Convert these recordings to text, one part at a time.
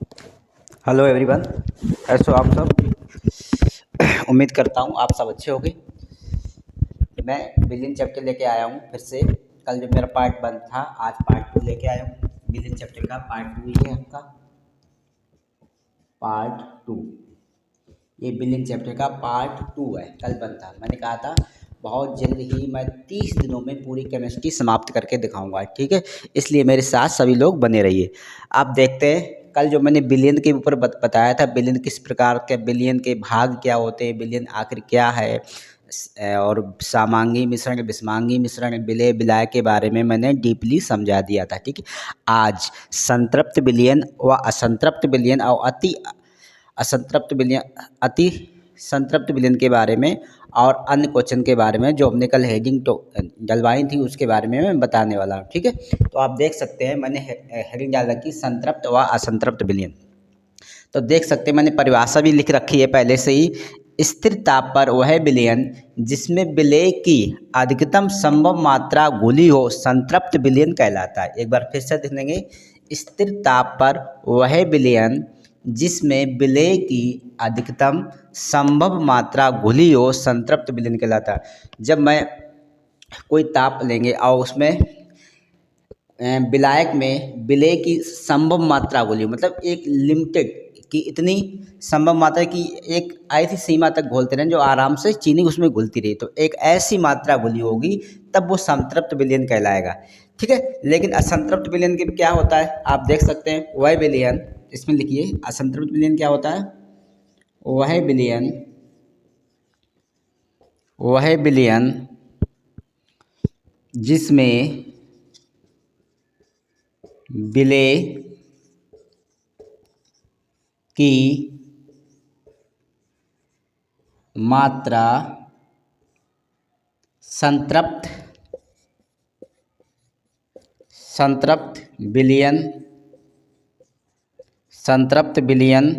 Hello everyone. कैसे हो आप सब? उम्मीद करता हूँ आप सब अच्छे होंगे। मैं बिलियन चैप्टर लेके आया हूँ फिर से। कल जो मेरा पार्ट 1 था, आज पार्ट 2 लेके आया हूँ। बिलियन चैप्टर का पार्ट 2 ही है आपका। पार्ट 2 ये बिलियन चैप्टर का पार्ट 2 है। कल 1 था। मैंने कहा था बहुत जल्द ही मैं 30 दिनों में पूरी केमिस्ट्री समाप्त करके दिखाऊंगा, ठीक है। इसलिए मेरे साथ सभी लोग बने रहिए। आप देखते हैं कल जो मैंने बिलियन के ऊपर बताया था, बिलियन किस प्रकार के, बिलियन के भाग क्या होते हैं, बिलियन आखिर क्या है, और समांगी मिश्रण, विषमांगी मिश्रण, विलय विलाय के बारे में मैंने डीपली समझा दिया था, ठीक है। आज संतृप्त विलयन व असंतृप्त विलयन और असंतृप्त विलयन, अति संतृप्त विलयन के बारे में और अन्य क्वेश्चन के बारे में जो हमने कल हेडिंग तो डलवाई थी उसके बारे में मैं बताने वाला हूँ, ठीक है। तो आप देख सकते हैं मैंने हेडिंग डाल रखी संतृप्त व असंतृप्त विलयन। तो देख सकते हैं मैंने परिभाषा भी लिख रखी है पहले से ही। स्थिर ताप पर वह विलयन जिसमें विलय की अधिकतम संभव मात्रा घुली हो संतृप्त विलयन कहलाता है। एक बार फिर से देख लेंगे। स्थिर ताप पर वह विलयन जिसमें विलय की अधिकतम संभव मात्रा घुली हो संतृप्त विलयन कहलाता है। जब मैं कोई ताप लेंगे और उसमें विलायक में विलय की संभव मात्रा घुली, मतलब एक लिमिटेड कि इतनी संभव मात्रा की एक ऐसी सीमा तक घोलते रहें जो आराम से चीनी उसमें घुलती रही, तो एक ऐसी मात्रा घुली होगी तब वो संतृप्त विलयन कहलाएगा, ठीक है। लेकिन असंतृप्त विलयन के क्या होता है आप देख सकते हैं। वह विलयन, इसमें लिखिए असंतृप्त विलयन क्या होता है। वह विलयन, वह विलयन जिसमें विलय की मात्रा संतृप्त संतृप्त विलयन संतृप्त विलयन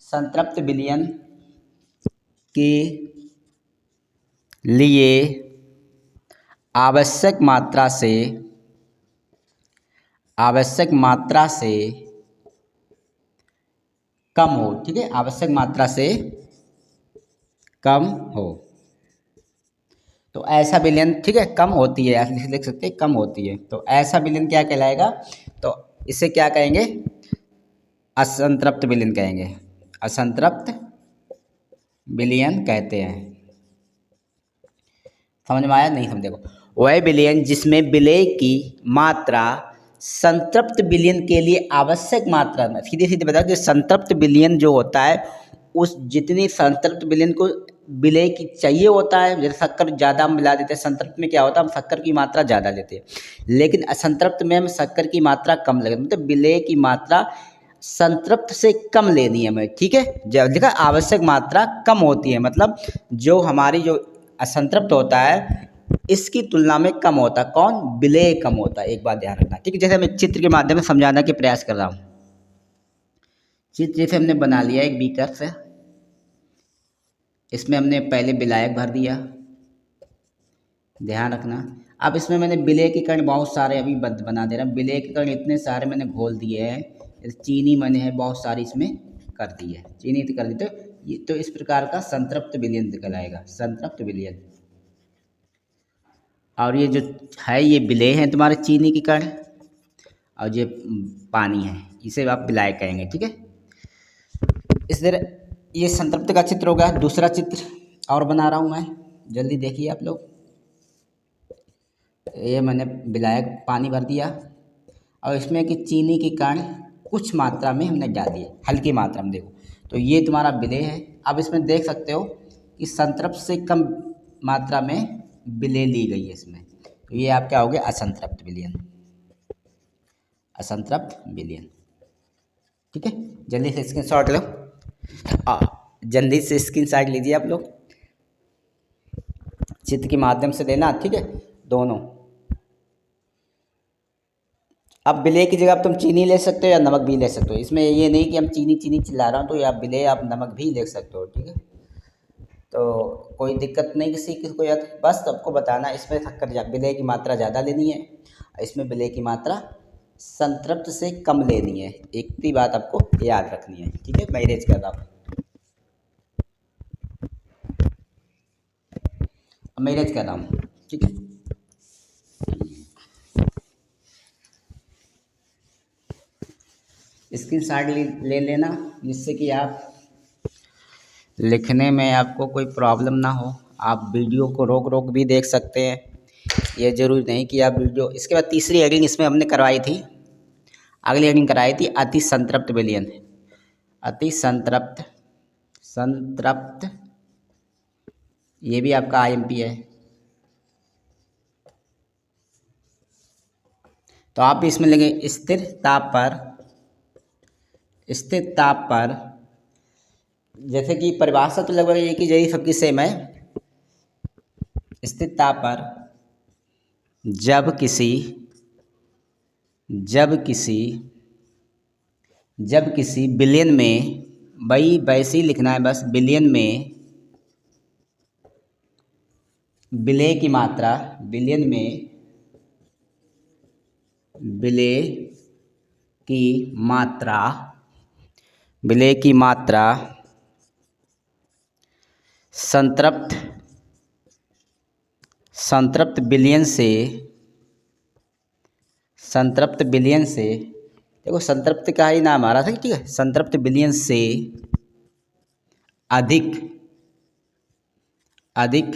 संतृप्त विलयन के लिए आवश्यक मात्रा से कम हो, ठीक है। आवश्यक मात्रा से कम हो तो ऐसा विलयन, ठीक है, कम होती है, ऐसे लिख सकते हैं कम होती है, तो ऐसा विलयन क्या कहलाएगा। तो इसे क्या कहेंगे, असंतृप्त विलयन कहेंगे। असंतृप्त विलयन कहते हैं। समझ में आया नहीं समझ? देखो वह विलयन जिसमें विलय की मात्रा संतृप्त विलयन के लिए आवश्यक मात्रा में, सीधे सीधे बता कि संतृप्त विलयन जो होता है उस जितनी संतृप्त विलयन को विलय की चाहिए होता है, जैसे शक्कर ज़्यादा हम मिला देते हैं, संतृप्त में क्या होता है हम शक्कर की मात्रा ज़्यादा लेते हैं, लेकिन असंतृप्त में हम शक्कर की मात्रा कम लेते हैं, मतलब विलय की मात्रा संतृप्त से कम लेनी है हमें, ठीक है। जब लिखा आवश्यक मात्रा कम होती है, मतलब जो हमारी जो असंतृप्त होता है इसकी तुलना में कम होता है, कौन, विलय कम होता है। एक बात ध्यान रखना, ठीक है। जैसे मैं चित्र के माध्यम से समझाने के प्रयास कर रहा हूँ। चित्र जैसे हमने बना लिया एक बीकर से, इसमें हमने पहले विलायक भर दिया, ध्यान रखना। अब इसमें मैंने विलय के कण बहुत सारे अभी बना दे रहा हूँ। विलय के कण इतने सारे मैंने घोल दिए हैं, चीनी मैंने है बहुत सारी इसमें कर दी है, चीनी कर दी, तो ये तो इस प्रकार का संतृप्त विलयन कहलाएगा, संतृप्त विलयन। और ये जो है ये विलय है तुम्हारे चीनी की कण, और ये पानी है, इसे आप विलायक कहेंगे, ठीक है। इस तरह ये संतृप्त का चित्र होगा। दूसरा चित्र और बना रहा हूँ मैं, जल्दी देखिए आप लोग। ये मैंने विलायक पानी भर दिया और इसमें कि चीनी की कण कुछ मात्रा में हमने डाल दिए, हल्की मात्रा में, देखो तो ये तुम्हारा विलय है। अब इसमें देख सकते हो कि संतृप्त से कम मात्रा में विलय ली गई है इसमें, तो ये आप क्या हो गया, असंतृप्त विलयन, असंतृप्त विलयन, ठीक है। जल्दी से स्क्रीनशॉट लो, जल्दी से स्क्रीनशॉट लीजिए आप लोग, चित्र के माध्यम से लेना, ठीक है, दोनों। अब विलय की जगह तुम चीनी ले सकते हो या नमक भी ले सकते हो, इसमें ये नहीं कि हम चीनी चीनी चिल्ला रहा हूँ, तो आप विलय आप नमक भी ले सकते हो, ठीक है। तो कोई दिक्कत नहीं किसी को, या बस सबको बताना इसमें शक्कर विलय की मात्रा ज़्यादा लेनी है, इसमें विलय की मात्रा संतृप्त से कम लेनी है। इतनी बात आपको याद रखनी है, ठीक है। मैं इरेज कर रहा हूँ, अब मैं इरेज कर रहा हूँ, ठीक है। स्क्रीनशॉट ले लेना, जिससे कि आप लिखने में आपको कोई प्रॉब्लम ना हो। आप वीडियो को रोक रोक भी देख सकते हैं, ये ज़रूरी नहीं कि आप वीडियो। इसके बाद तीसरी हेडिंग इसमें हमने करवाई थी, अगली हेडिंग कराई थी अति संतृप्त विलयन। अति संतृप्त, संतृप्त ये भी आपका आईएमपी है। तो आप भी इसमें लिखेंगे स्थिर ताप पर, स्थिर ताप पर, जैसे कि परिभाषा तो लगभग एक ही जैसी सबकी सेम है। स्थिर ताप पर जब किसी विलयन में, भाई वैसे ही लिखना है बस, विलयन में विलेय की मात्रा, विलयन में विलेय की मात्रा, विलेय की मात्रा संतृप्त विलयन से, संतृप्त विलयन से, देखो संतृप्त का ही नाम आ रहा था, ठीक है। संतृप्त विलयन से अधिक अधिक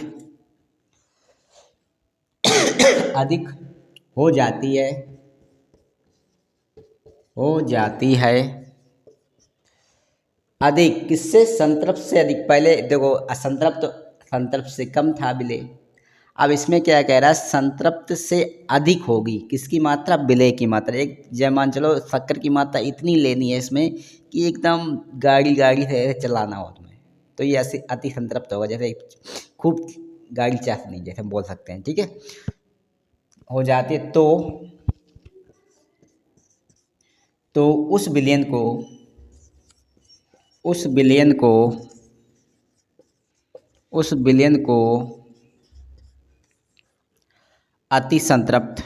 अधिक हो जाती है, अधिक किससे? संतृप्त से अधिक। पहले देखो असंतृप्त, संतृप्त से कम था विलेय, अब इसमें क्या कह रहा है? संतृप्त से अधिक होगी किसकी मात्रा? विलेय की मात्रा। एक जय मान चलो शक्कर की मात्रा इतनी लेनी है इसमें कि एकदम गाड़ी से चलाना हो तुम्हें, तो ये ऐसे अति संतृप्त होगा, जैसे खूब गाड़ी चाहनी, जैसे हम बोल सकते हैं, ठीक है, हो जाती है। तो उस विलयन को अति संतृप्त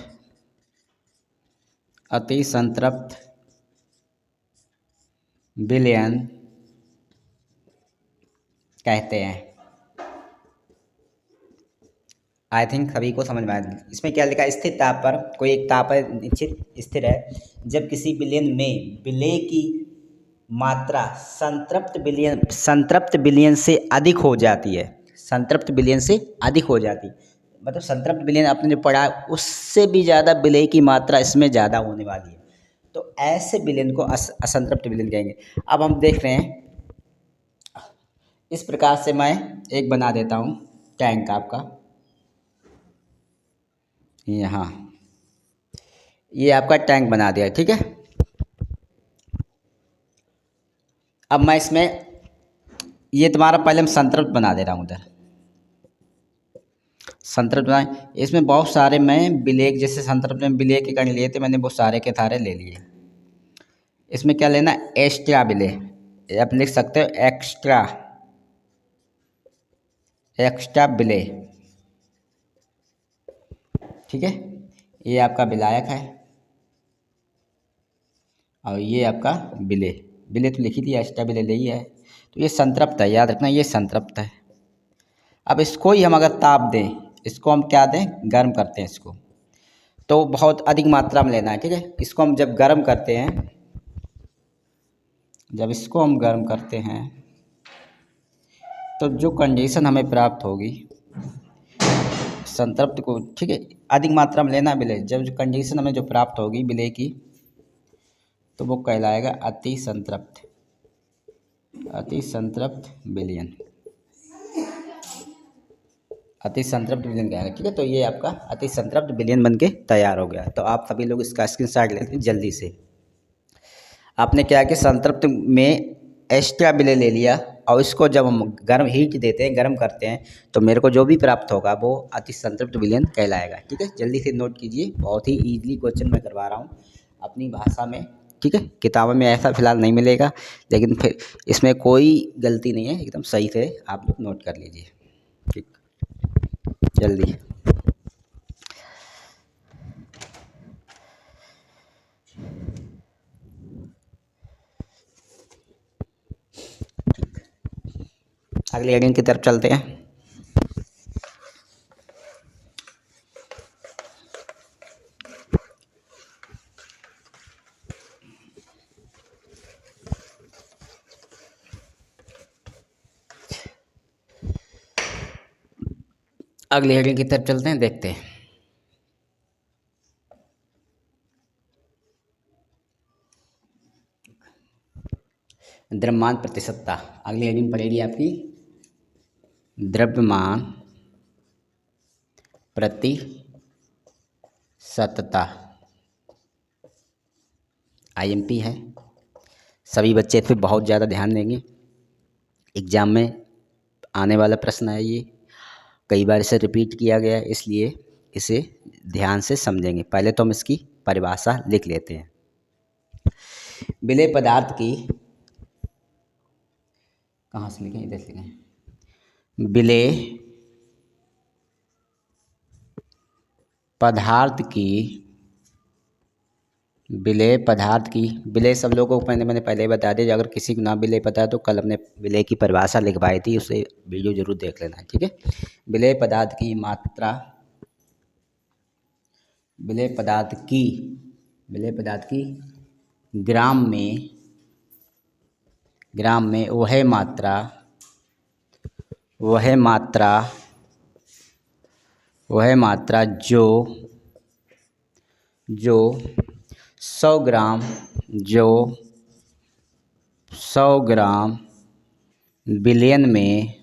विलयन कहते हैं। आई थिंक सभी को समझ में आया। इसमें क्या लिखा है? स्थिर ताप पर, कोई एक ताप है निश्चित स्थिर है, जब किसी विलयन में विलेय की मात्रा संतृप्त विलयन से अधिक हो जाती है, संतृप्त विलयन से अधिक हो जाती, मतलब संतृप्त विलयन आपने जो पढ़ा उससे भी ज़्यादा विलेय की मात्रा इसमें ज़्यादा होने वाली है, तो ऐसे विलयन को असंतृप्त विलयन कहेंगे। अब हम देख रहे हैं, इस प्रकार से मैं एक बना देता हूँ टैंक आपका, यहाँ ये आपका टैंक बना दिया, ठीक है। अब मैं इसमें ये तुम्हारा पहले हम संतृप्त बना दे रहा हूँ, उधर संतृप्त बनाए। इसमें बहुत सारे मैं विलेय, जैसे संतृप्त में विलेय के कण लिए थे मैंने, वो सारे के सारे ले लिए। इसमें क्या लेना? एक्स्ट्रा विलेय, आप लिख सकते हो एक्स्ट्रा विलेय, ठीक है। ये आपका विलायक है और ये आपका विलेय तो लिखी थी, एक्स्ट्रा विलेय ले ही है। तो ये संतृप्त है, याद रखना ये संतृप्त है। अब इसको ही हम अगर ताप दें, इसको हम क्या दें? गर्म करते हैं इसको, तो बहुत अधिक मात्रा में लेना है, ठीक है। इसको हम जब गर्म करते हैं, जब इसको हम गर्म करते हैं तो जो कंडीशन हमें प्राप्त होगी संतृप्त को, ठीक है, अधिक मात्रा में लेना विलेय, जब जो कंडीशन हमें जो प्राप्त होगी विलेय की, तो वो कहलाएगा अति संतृप्त विलयन, अति संतृप्त विलयन कहलाएगा, ठीक है। तो ये आपका अति संतृप्त विलयन बन के तैयार हो गया। तो आप सभी लोग इसका स्क्रीनशॉट लेते हैं जल्दी से। आपने क्या कि संतृप्त में एक्स्ट्रा विलेय ले लिया, और इसको जब हम गर्म हीट देते हैं, गर्म करते हैं, तो मेरे को जो भी प्राप्त होगा वो अति संतृप्त विलयन कहलाएगा, ठीक है। जल्दी से नोट कीजिए, बहुत ही ईजिली क्वेश्चन मैं करवा रहा हूँ अपनी भाषा में, ठीक है। किताबों में ऐसा फिलहाल नहीं मिलेगा, लेकिन फिर इसमें कोई गलती नहीं है, एकदम सही से आप लोग नोट कर लीजिए, ठीक, जल्दी। अगले हेडिंग की तरफ चलते हैं। अगली हेडिंग की तरफ चलते हैं, देखते हैं। द्रव्यमान प्रतिशतता, अगली हेडिंग पड़ेगी आपकी द्रव्यमान प्रतिशतता। आईएमपी है, सभी बच्चे इस पर बहुत ज़्यादा ध्यान देंगे। एग्जाम में आने वाला प्रश्न है ये, कई बार इसे रिपीट किया गया है, इसलिए इसे ध्यान से समझेंगे। पहले तो हम इसकी परिभाषा लिख लेते हैं। विलेय पदार्थ की, कहाँ से लिखें, इधर से लिखें। विलेय पदार्थ की, विलेय पदार्थ की, विलेय सब लोगों को मैंने पहले ही बता दिया। अगर किसी को ना विलेय पता है तो कल हमने विलेय की परिभाषा लिखवाई थी, उसे वीडियो जरूर देख लेना, ठीक है। विलेय पदार्थ की मात्रा, विलेय पदार्थ की, विलेय पदार्थ की ग्राम में वह मात्रा, वह मात्रा, वह मात्रा जो 100 ग्राम, जो 100 ग्राम विलयन में,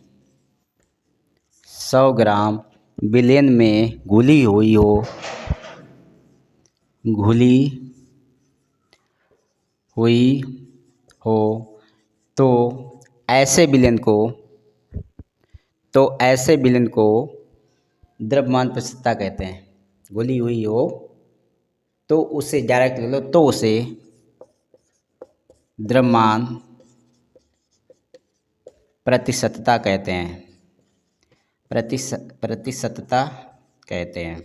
100 ग्राम विलयन में घुली हुई हो, घुली हुई हो, तो ऐसे विलयन को, तो ऐसे विलयन को द्रव्यमान प्रतिशतता कहते हैं। घुली हुई हो तो उसे डायरेक्ट ले लो, तो उसे द्रव्यमान प्रतिशतता कहते हैं, प्रतिशतता कहते हैं।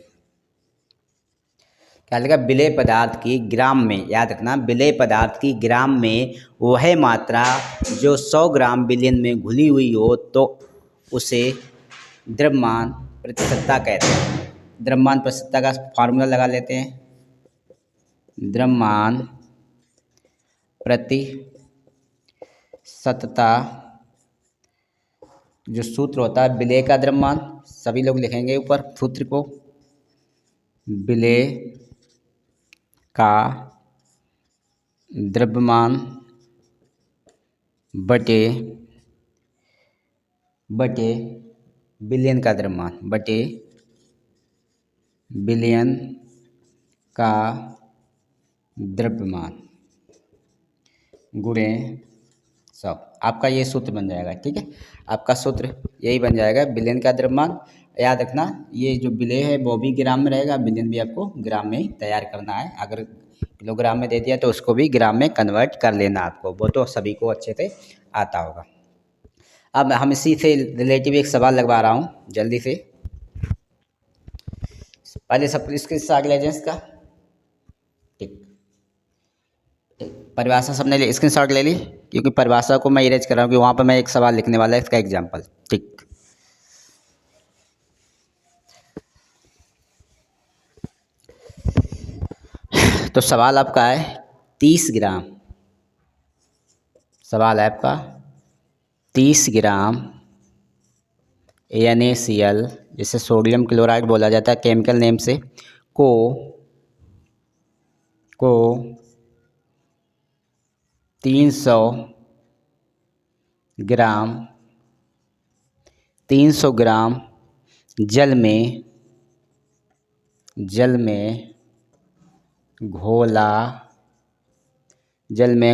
क्या लिखा, विलेय पदार्थ की ग्राम में, याद रखना, विलेय पदार्थ की ग्राम में वह मात्रा जो 100 ग्राम विलयन में घुली हुई हो तो उसे द्रव्यमान प्रतिशतता कहते हैं। द्रव्यमान प्रतिशतता का फार्मूला लगा लेते हैं। द्रव्यमान प्रतिशतता जो सूत्र होता है, विलेय का द्रव्यमान, सभी लोग लिखेंगे ऊपर सूत्र को, विलेय का द्रव्यमान बटे विलयन का द्रव्यमान, बटे विलयन का द्रव्यमान गुणे 100। आपका ये सूत्र बन जाएगा, ठीक है। आपका सूत्र यही बन जाएगा, विलयन का द्रव्यमान। याद रखना, ये जो विलेय है वो भी ग्राम में रहेगा, विलयन भी आपको ग्राम में ही तैयार करना है। अगर किलोग्राम में दे दिया तो उसको भी ग्राम में कन्वर्ट कर लेना आपको, वो तो सभी को अच्छे से आता होगा। अब हम इसी से रिलेटिव एक सवाल लगवा रहा हूँ जल्दी से। पहले सब इसके साथ लेजेंस का, ठीक, परिभाषा सबने स्क्रीनशॉट ले ली, क्योंकि परिभाषा को मैं इरेज कर रहा हूँ कि वहाँ पर मैं एक सवाल लिखने वाला है, इसका एग्जाम्पल, ठीक। तो सवाल आपका है 30 ग्राम, सवाल है आपका 30 ग्राम NaCl, जिसे सोडियम क्लोराइड बोला जाता है केमिकल नेम से, को 300 ग्राम जल में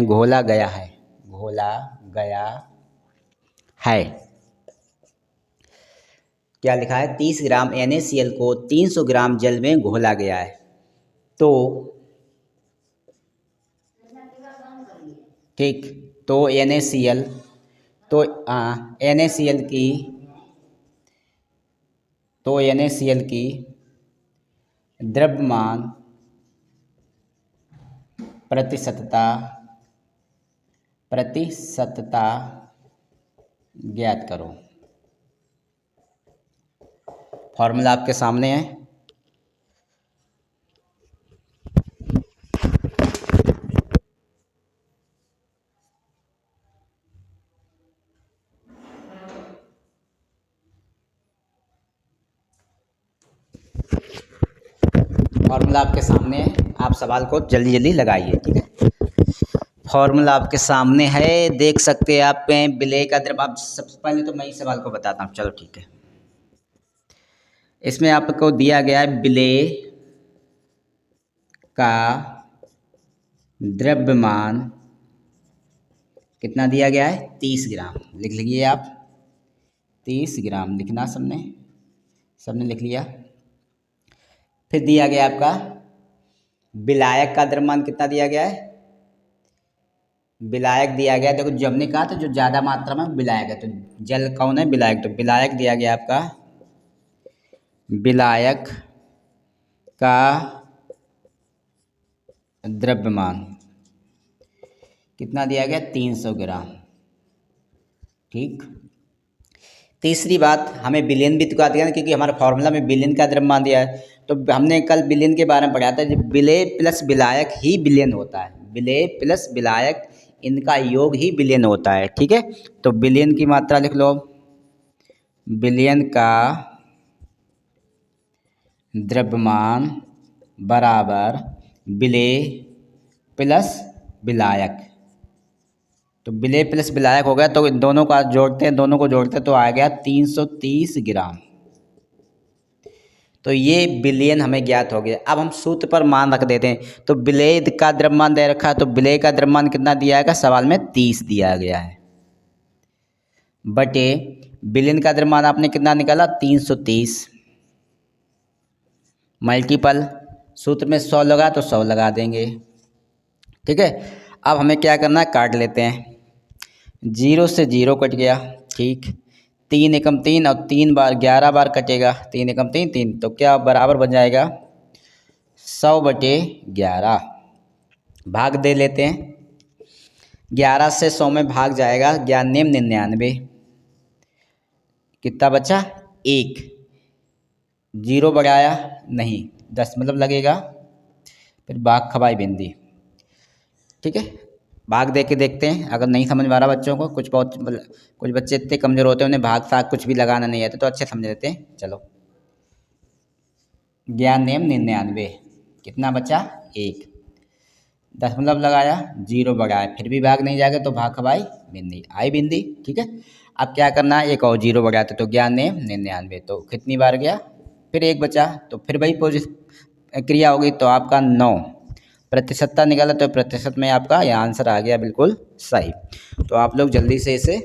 घोला गया है। क्या लिखा है, 30 ग्राम NaCl को 300 ग्राम जल में घोला गया है। तो ठीक, तो NaCl, तो NaCl की द्रव्यमान प्रतिशतता ज्ञात करो। फॉर्मूला आपके सामने है। फॉर्मूला आपके सामने है, आप सवाल को जल्दी जल्दी लगाइए। ठीक है, फॉर्मूला आपके सामने है, देख सकते हैं आप पे विलेय का द्रव्यमान। सबसे पहले तो मैं इस सवाल को बताता हूँ, चलो ठीक है। इसमें आपको दिया गया है विलेय का द्रव्यमान कितना दिया गया है, 30 ग्राम। लिख लीजिए आप, 30 ग्राम लिखना सबने लिख लिया। फिर दिया गया आपका विलायक का द्रव्यमान कितना दिया गया है, विलायक दिया गया। देखो जब हमने कहा था जो ज़्यादा मात्रा में विलायक है, तो जल कौन है, विलायक। तो विलायक दिया गया आपका, विलायक का द्रव्यमान कितना दिया गया, 300 ग्राम। ठीक, तीसरी बात हमें बिलियन भी दिखा दिया ना, क्योंकि हमारे फॉर्मूला में बिलियन का द्रव्यमान दिया है। तो हमने कल बिलियन के बारे में पढ़ा था, जब विलेय प्लस विलायक ही बिलियन होता है। विलेय प्लस विलायक इनका योग ही बिलियन होता है। ठीक है, तो बिलियन की मात्रा लिख लो, बिलियन का द्रव्यमान बराबर विलेय प्लस विलायक। तो विलेय प्लस विलायक हो गया, तो इन दोनों का जोड़ते हैं, दोनों को जोड़ते हैं तो आ गया 330 ग्राम। तो ये बिलियन हमें ज्ञात हो गया। अब हम सूत्र पर मान रख देते हैं। तो विलेय का द्रव्यमान दे रखा है, तो विलेय का द्रव्यमान कितना दिया गया, सवाल में 30 दिया गया है, बटे बिलियन का द्रव्यमान आपने कितना निकाला, 330, मल्टीपल सूत्र में 100 लगा तो 100 लगा देंगे। ठीक है, अब हमें क्या करना है, काट लेते हैं। 0 से 0 कट गया। ठीक, 3 एकम 3 और 3 बार 11 बार कटेगा, 3 एकम 3 3, तो क्या बराबर बन जाएगा 100/11। भाग दे लेते हैं, 11 से 100 में भाग जाएगा 99, कितना बचा 1, 0 बढ़ाया नहीं, 10 मतलब लगेगा, फिर भाग खबाई बिंदी। ठीक है, भाग दे के देखते हैं। अगर नहीं समझ में आ रहा बच्चों को, कुछ बच्चे इतने कमज़ोर होते हैं उन्हें भाग साग कुछ भी लगाना नहीं आता, तो अच्छे समझ लेते हैं। चलो 99, कितना बचा 1, 10 मतलब लगाया, 0 बढ़ाया, फिर भी भाग नहीं जाएगा तो भाग खबाई बिंदी, आई बिंदी। ठीक है, अब क्या करना है, एक और 0 बढ़ाते तो 99, तो कितनी बार गया, फिर 1 बचा, तो फिर वही क्रिया होगी, तो आपका 9 प्रतिशतता निकाला, तो प्रतिशत में आपका यह आंसर आ गया बिल्कुल सही। तो आप लोग जल्दी से इसे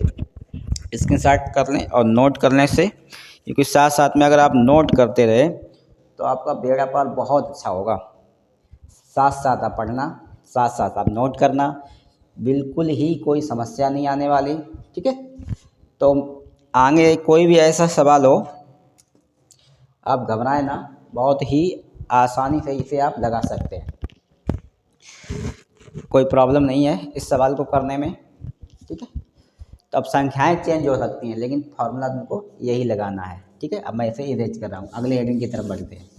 स्क्रीनशॉट कर लें और नोट करने से, क्योंकि साथ साथ में अगर आप नोट करते रहे तो आपका बेड़ा पार बहुत अच्छा होगा। साथ साथ आप पढ़ना, साथ साथ आप नोट करना, बिल्कुल ही कोई समस्या नहीं आने वाली। ठीक है, तो आगे कोई भी ऐसा सवाल हो आप घबराएं ना, बहुत ही आसानी से इसे आप लगा सकते हैं, कोई प्रॉब्लम नहीं है इस सवाल को करने में। ठीक है, तो अब संख्याएं चेंज हो सकती हैं, लेकिन फॉर्मूला तुमको यही लगाना है। ठीक है, अब मैं इसे इरेज कर रहा हूँ, अगले हेडिंग की तरफ बढ़ते हैं।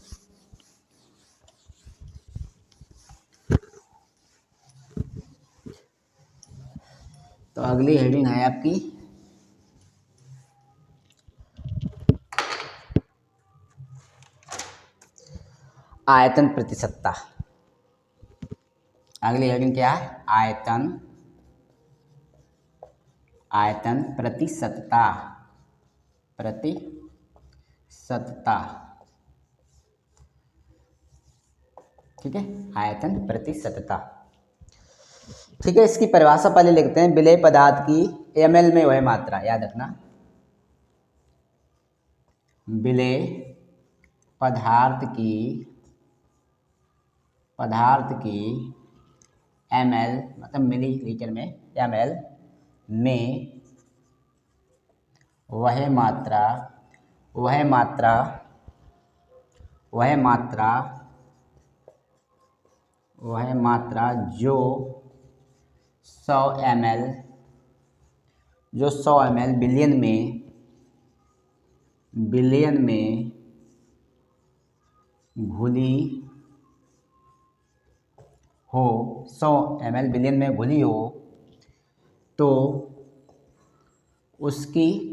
तो अगली हेडिंग है आपकी आयतन प्रतिशतता। अगली हेडिंग क्या है, आयतन प्रतिशतता। ठीक है, आयतन प्रतिशतता। ठीक है, इसकी परिभाषा पहले लिखते हैं। विलेय पदार्थ की ml में वह मात्रा, याद रखना, विलेय पदार्थ की ml मतलब मिलीलीटर में, ml में वह मात्रा जो 100 ml जो 100 ml बिलियन में घुली हो, 100 ml बिलियन में घुली हो, तो उसकी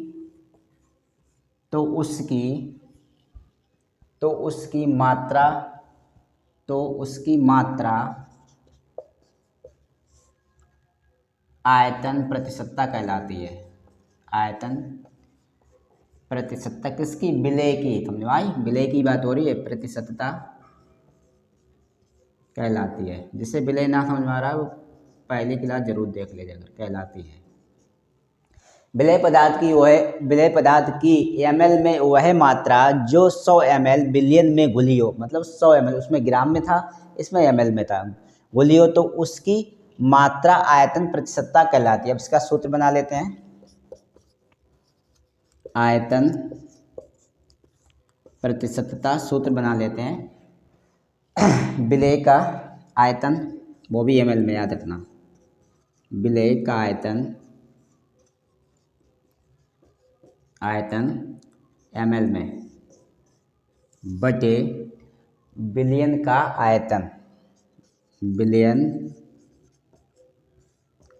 तो उसकी तो उसकी मात्रा आयतन प्रतिशतता कहलाती है। आयतन प्रतिशतता किसकी? विलेय की। समझ में आई? विलेय की बात हो रही है, प्रतिशतता कहलाती है। जिसे विलेय ना समझ में आ रहा है वो पहली क्लास जरूर देख लीजिए अगर। कहलाती है विलेय पदार्थ की ml में वह मात्रा जो 100 ml बिलियन में घुली हो, मतलब 100 ml उसमें ग्राम में था, इसमें ml में था, घुली हो, तो उसकी मात्रा आयतन प्रतिशतता कहलाती है। अब इसका सूत्र बना लेते हैं। आयतन प्रतिशतता सूत्र बना लेते हैं। विलेय का आयतन, वो भी ml में याद रखना। विलेय का आयतन ml में बटे बिलियन का आयतन, बिलियन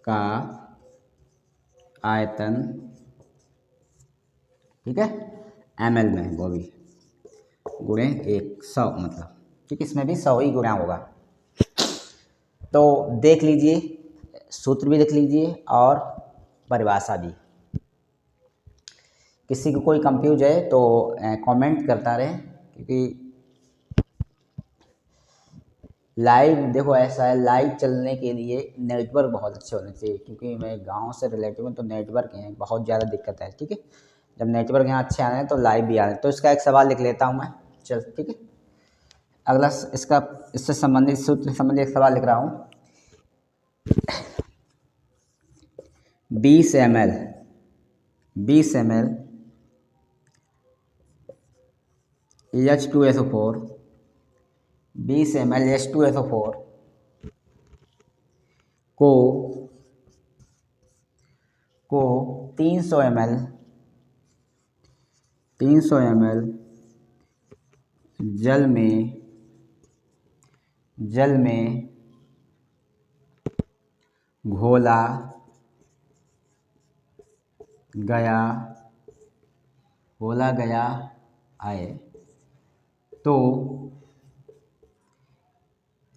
का आयतन, ठीक है, ml में, वो भी गुणे 100 मतलब, ठीक, इसमें भी 100 ही गुणा होगा। तो देख लीजिए, सूत्र भी लिख लीजिए और परिभाषा भी। किसी को कोई कंफ्यूज है तो कमेंट करता रहे, क्योंकि लाइव देखो ऐसा है, लाइव चलने के लिए नेटवर्क बहुत अच्छे होने चाहिए, क्योंकि मैं गांव से रिलेटिव हूँ तो नेटवर्क है बहुत ज़्यादा दिक्कत है। ठीक है, जब नेटवर्क यहाँ अच्छे आने हैं तो लाइव भी आ रहे हैं। तो इसका एक सवाल लिख लेता हूँ मैं, चल ठीक है। अगला इससे संबंधित सूत्र से संबंधित एक सवाल लिख रहा हूँ। 20 ml H2SO4 20 ml H2SO4 को 300 ml जल में घोला गया है, तो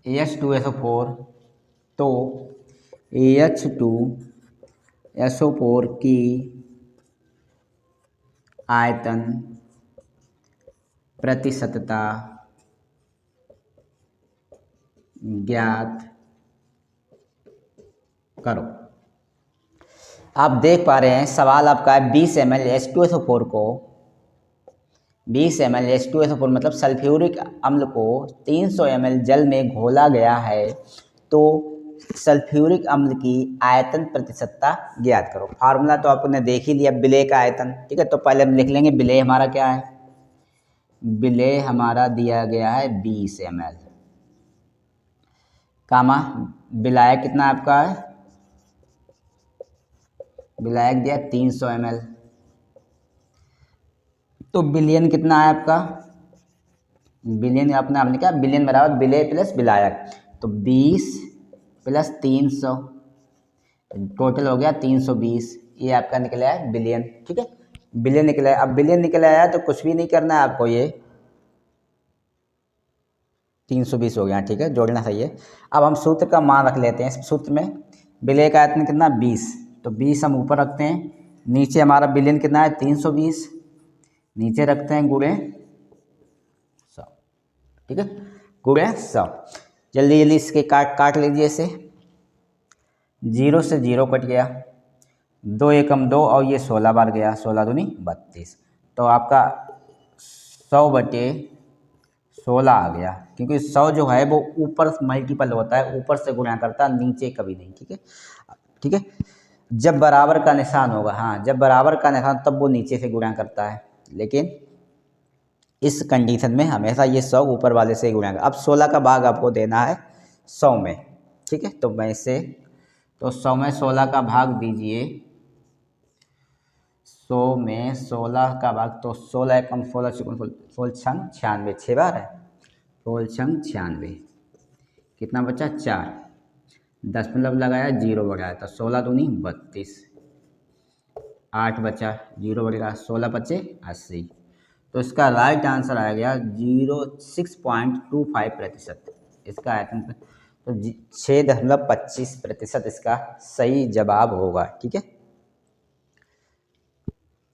H2SO4 की आयतन प्रतिशतता ज्ञात करो। आप देख पा रहे हैं सवाल आपका है 20 ml H2SO4 को 20 ml H2SO4 मतलब सल्फ्यूरिक अम्ल को 300 ml जल में घोला गया है, तो सल्फ्यूरिक अम्ल की आयतन प्रतिशतता ज्ञात करो। फार्मूला तो आपने देख ही लिया, विलेय का आयतन। ठीक है, तो पहले हम लिख लेंगे विलेय हमारा क्या है। विलेय हमारा दिया गया है 20 ml, कामा विलायक कितना आपका है, विलायक दिया 300 ml, तो बिलियन कितना है आपका, बिलियन आपने हमने क्या, बिलियन बराबर विलेय प्लस विलायक, तो 20 प्लस 300 टोटल हो गया 320, ये आपका निकला है बिलियन। ठीक है, बिलियन निकला है। अब बिलियन निकला है तो कुछ भी नहीं करना है आपको, ये 320 हो गया। ठीक है, जोड़ना सही है। अब हम सूत्र का मान रख लेते हैं। इस सूत्र में विलेय का आयतन कितना 20, तो 20 हम ऊपर रखते हैं, नीचे हमारा बिलियन कितना है 320, नीचे रखते हैं गुणे 100। ठीक है, गुणे 100। जल्दी जल्दी इसके काट लीजिए इसे। 0 से 0 कट गया, 2 एकम 2 और ये 16 बार गया, 16 दूनी 32, तो आपका 100/16 आ गया, क्योंकि 100 जो है वो ऊपर मल्टीपल होता है, ऊपर से गुणा करता है, नीचे कभी नहीं। ठीक है, ठीक है, जब बराबर का निशान होगा, हाँ जब बराबर का निशान तब वो नीचे से गुणा करता है, लेकिन इस कंडीशन में हमेशा ये 100 ऊपर वाले से ही गुणा कर। अब 16 का भाग आपको देना है 100 में। ठीक है, तो मैं इसे तो 100 में 16 का भाग दीजिए 100 में 16 का भाग, तो 16 कम 16 चुकन 16 छंग 96, 6 बार है, 16 छंग 96, कितना बचा 4, 10 मतलब लगाया, 0 बढ़ाया, तो 16 दूनी 32, 8 बचा, 0 बढ़ेगा, 16 बचे 80, तो इसका राइट आंसर आ गया 06.25%। इसका आयतन तो 6.25% इसका सही जवाब होगा। ठीक है,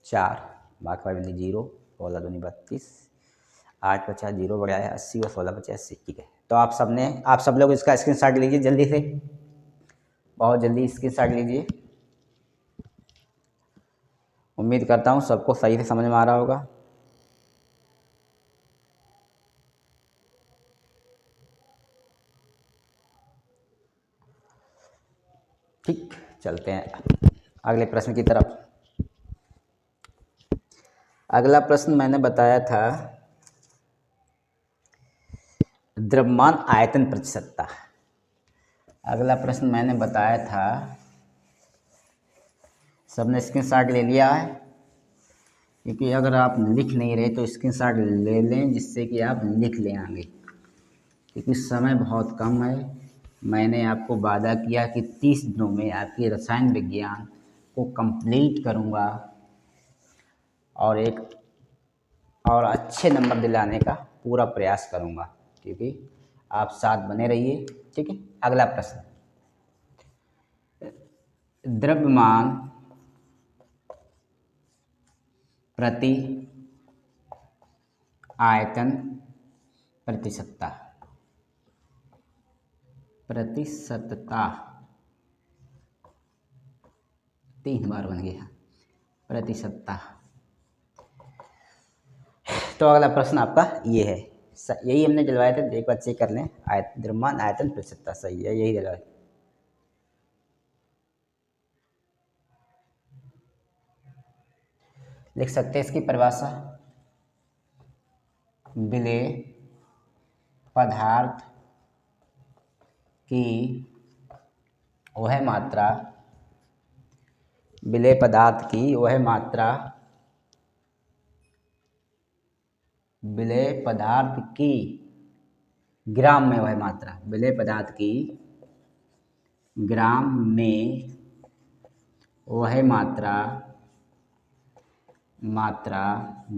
4 बाकी 0, 16 दूनी 32, 8 बचा, 0 बढ़ाया है 80 और 16 बचे 80। ठीक है, तो आप सब लोग इसका स्क्रीनशॉट लीजिए जल्दी से, बहुत जल्दी स्क्रीनशॉट लीजिए। उम्मीद करता हूँ सबको सही से समझ में आ रहा होगा। ठीक, चलते हैं अगले प्रश्न की तरफ। अगला प्रश्न मैंने बताया था द्रव्यमान आयतन प्रतिशतता। अगला प्रश्न मैंने बताया था, सबने स्क्रीनशॉट ले लिया है? क्योंकि अगर आप लिख नहीं रहे तो स्क्रीनशॉट ले लें, जिससे कि आप लिख लें आगे, क्योंकि समय बहुत कम है। मैंने आपको वादा किया कि 30 दिनों में आपकी रसायन विज्ञान को कंप्लीट करूंगा और अच्छे नंबर दिलाने का पूरा प्रयास करूंगा, क्योंकि आप साथ बने रहिए। ठीक है, अगला प्रश्न, द्रव्यमान प्रति आयतन प्रतिशतता। 3 बार बन गया प्रतिशतता। तो अगला प्रश्न आपका ये है, यही हमने दिलवाए थे, एक बार चेक कर लें। द्रव्यमान आयतन प्रतिशतता सही है, यही दिलवाए। लिख सकते हैं इसकी परिभाषा, विलेय पदार्थ की वह मात्रा, विलेय पदार्थ की वह मात्रा, विलेय पदार्थ की ग्राम में वह मात्रा, विलेय पदार्थ की ग्राम में वह मात्रा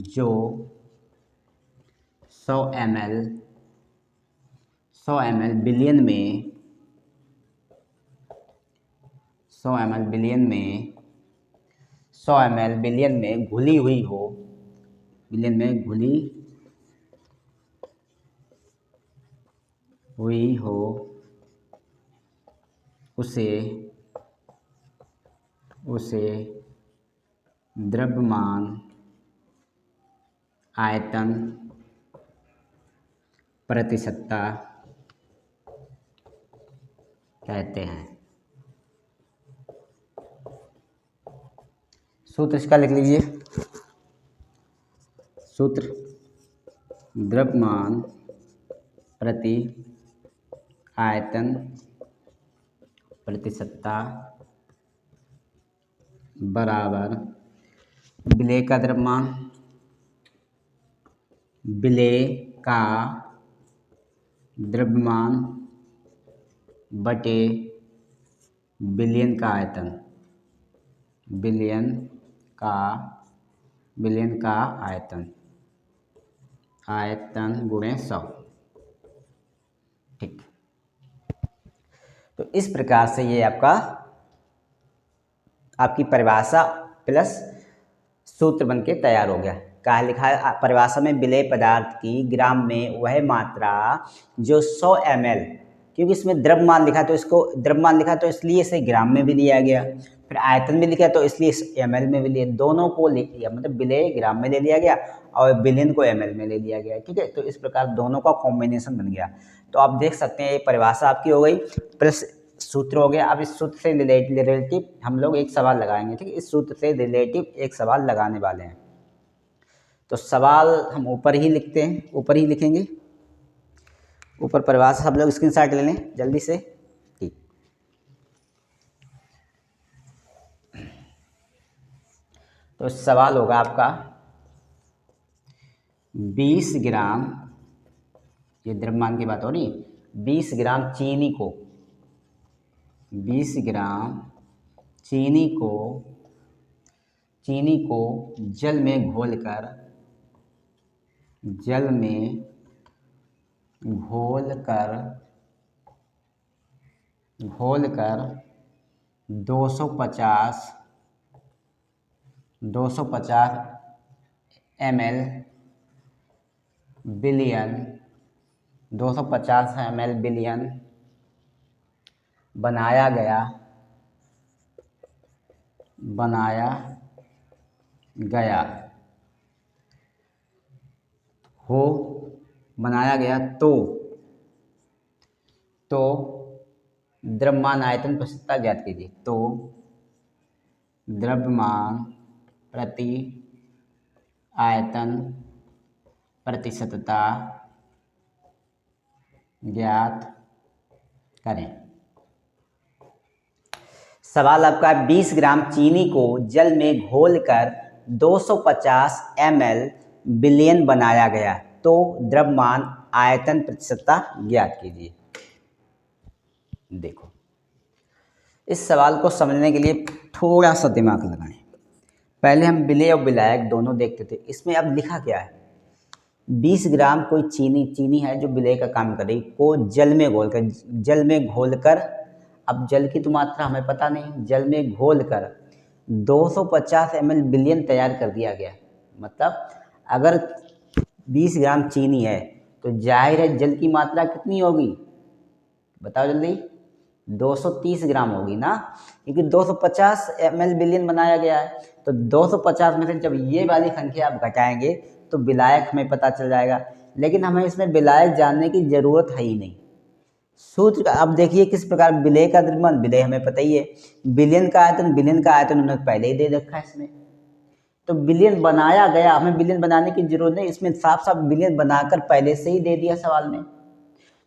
जो 100 ml बिलियन में 100 ml बिलियन में घुली हुई हो, बिलियन में घुली हुई हो, उसे द्रव्यमान आयतन प्रतिशतता कहते हैं। सूत्र इसका लिख लीजिए, सूत्र द्रव्यमान प्रति आयतन प्रतिशतता बराबर विलेय का द्रव्यमान, विलेय का द्रव्यमान बटे बिलियन का आयतन, बिलियन का आयतन गुणे 100। ठीक, तो इस प्रकार से ये आपकी परिभाषा प्लस सूत्र बनके तैयार हो गया। कहा लिखा है परिभाषा में, विलेय पदार्थ की ग्राम में वह मात्रा जो 100 ml, क्योंकि इसमें द्रव्यमान लिखा तो इसको द्रव्यमान लिखा तो इसलिए इसे ग्राम में भी लिया गया, फिर आयतन भी लिखा तो इसलिए ml में भी लिया, दोनों को ले लिया, मतलब विलेय ग्राम में ले लिया गया और बिलियन को ml में ले लिया गया। ठीक है, तो इस प्रकार दोनों का कॉम्बिनेशन बन गया। तो आप देख सकते हैं ये परिभाषा आपकी हो गई प्लस सूत्र हो गया। अब इस सूत्र से रिलेटिव हम लोग एक सवाल लगाएंगे। ठीक है, इस सूत्र से रिलेटिव एक सवाल लगाने वाले हैं। तो सवाल हम ऊपर ही लिखेंगे, ऊपर परिभाषा सब लोग स्क्रीनशॉट ले लें जल्दी से। ठीक, तो सवाल होगा आपका 20 ग्राम, ये द्रव्यमान की बात हो रही, 20 ग्राम चीनी को 20 ग्राम चीनी को जल में घोलकर जल में घोलकर 250 ml बिलियन 250 ml बिलियन बनाया गया तो द्रव्यमान आयतन प्रतिशतता ज्ञात कीजिए। तो द्रव्यमान प्रति आयतन प्रतिशतता ज्ञात करें। सवाल आपका 20 ग्राम चीनी को जल में घोलकर 250 ml बिलियन बनाया गया, तो द्रव्यमान आयतन प्रतिशतता ज्ञात कीजिए। देखो, इस सवाल को समझने के लिए थोड़ा सा दिमाग लगाएं। पहले हम विलेय और विलायक दोनों देखते थे, इसमें अब लिखा क्या है, 20 ग्राम कोई चीनी है जो विलेय का काम कर रही, को जल में घोलकर, अब जल की तो मात्रा हमें पता नहीं, जल में घोलकर 250 ml बिलियन तैयार कर दिया गया। मतलब अगर 20 ग्राम चीनी है तो जाहिर है जल की मात्रा कितनी होगी, बताओ जल्दी, 230 ग्राम होगी ना, क्योंकि 250 ml बिलियन बनाया गया है। तो 250 में से जब ये वाली संख्या आप घटाएंगे तो विलायक हमें पता चल जाएगा, लेकिन हमें इसमें विलायक जानने की ज़रूरत है ही नहीं। सूत्र अब देखिए किस प्रकार, विलेय का द्रव्यमान, विलेय हमें पता ही है, बिलियन का आयतन उन्होंने पहले ही दे रखा है इसमें, तो बिलियन बनाया गया, हमें बिलियन बनाने की जरूरत नहीं, इसमें साफ साफ बिलियन बनाकर पहले से ही दे दिया सवाल में।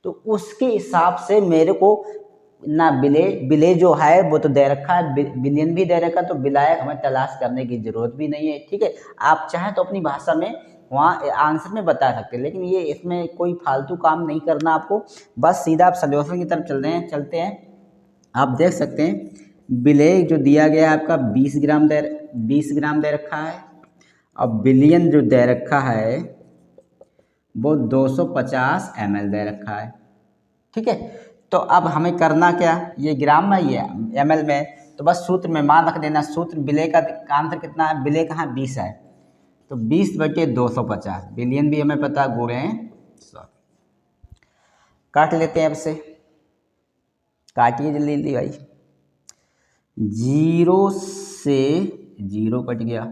तो उसके हिसाब से मेरे को ना विलेय जो है वो तो दे रखा है, बिलियन भी दे रखा है, तो विलायक हमें तलाश करने की जरूरत भी नहीं है। ठीक है, आप चाहें तो अपनी भाषा में वहाँ आंसर में बता सकते हैं, लेकिन ये इसमें कोई फालतू काम नहीं करना आपको, बस सीधा आप सॉल्यूशन की तरफ चलते हैं। आप देख सकते हैं विलेय जो दिया गया है आपका 20 ग्राम दे रखा है, और बिलियन जो दे रखा है वो 250 ml दे रखा है। ठीक है, तो अब हमें करना क्या, ये ग्राम में, ये ml में, तो बस सूत्र में मान रख देना। सूत्र विलेय का आंसर कितना है, विलेय कहाँ 20 है, तो 20/250, बिलियन भी हमें पता, गुणे 100। काट लेते हैं, अब से काटिए जल्दी जल्दी भाई। 0 से 0 कट गया।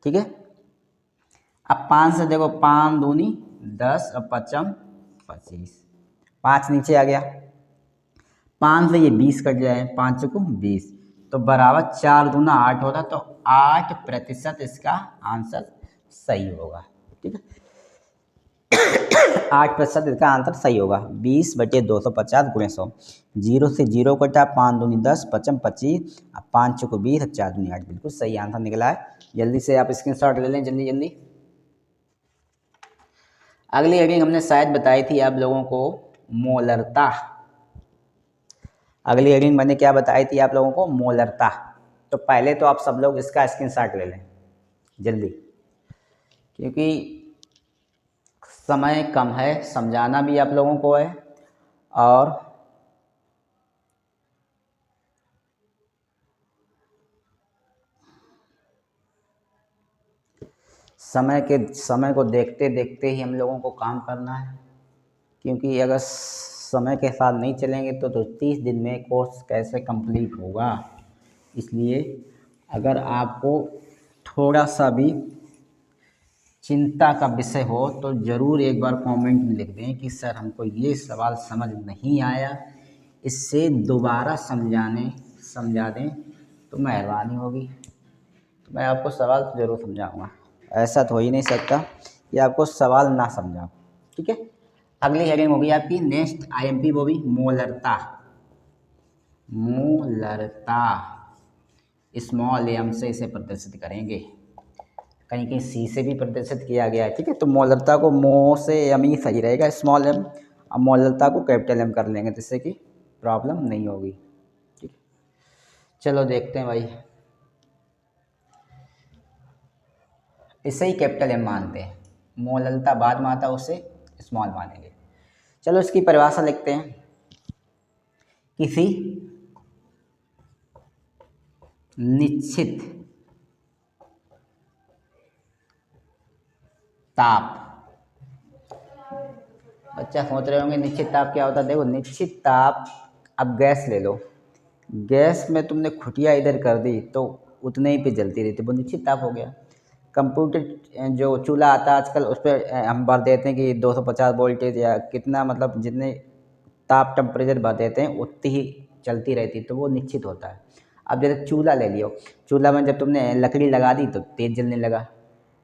ठीक है, अब 5 से देखो, 5 दूनी 10 और 5 25, 5 नीचे आ गया, 5 से ये 20 कट जाए, 5 चुको 20, तो बराबर 4 दूना 8 होता, तो 8% इसका आंसर सही होगा। ठीक है, 8% इसका आंसर सही होगा। 20/250 गुणे 100, 0 से 0 कटा, 5 दूनी 10, 5 25, 5 चुको 20, 4 दूनी 8, बिल्कुल सही आंसर निकला है। जल्दी से आप स्क्रीनशॉट ले लें, जल्दी जल्दी। अगली हेडिंग हमने शायद बताई थी आप लोगों को, मोलरता। अगली हेडिंग मैंने क्या बताई थी आप लोगों को, मोलरता। तो पहले तो आप सब लोग इसका स्क्रीनशॉट ले लें जल्दी, क्योंकि समय कम है, समझाना भी आप लोगों को है, और समय को देखते देखते ही हम लोगों को काम करना है, क्योंकि अगर समय के साथ नहीं चलेंगे तो 30 दिन में कोर्स कैसे कंप्लीट होगा। इसलिए अगर आपको थोड़ा सा भी चिंता का विषय हो तो ज़रूर एक बार कमेंट में लिख दें कि सर हमको ये सवाल समझ नहीं आया, इससे दोबारा समझा दें तो मेहरबानी होगी। तो मैं आपको सवाल तो ज़रूर समझाऊँगा, ऐसा तो हो ही नहीं सकता कि आपको सवाल ना समझाऊँ। ठीक है, अगली हेडिंग होगी आपकी नेक्स्ट IMP, वो भी मोलरता। स्मॉल एम से इसे प्रदर्शित करेंगे। कहीं कहीं सी से भी प्रदर्शित किया गया है, ठीक है। तो मौलरता को मो से एम ही सही रहेगा, स्मॉल एम। अब मौलरता को कैपिटल एम कर लेंगे जिससे कि प्रॉब्लम नहीं होगी, ठीक है। चलो देखते हैं भाई, इसे ही कैपिटल एम मानते हैं, मौलरता बाद में आता है उसे स्मॉल मानेंगे। चलो इसकी परिभाषा लिखते हैं। किसी निश्चित ताप, बच्चा सोच रहे होंगे निश्चित ताप क्या होता है। देखो निश्चित ताप, अब गैस ले लो, गैस में तुमने खुटिया इधर कर दी तो उतने ही पे जलती रहती, वो निश्चित ताप हो गया। कंप्यूटर जो चूल्हा आता है आजकल, उस पर हम भर देते हैं कि 250 वोल्टेज या कितना, मतलब जितने ताप टेम्परेचर भर देते हैं उतनी ही चलती रहती, तो वो निश्चित होता है। अब जैसे चूल्हा ले लियो, चूल्हा में जब तुमने लकड़ी लगा दी तो तेज़ जलने लगा,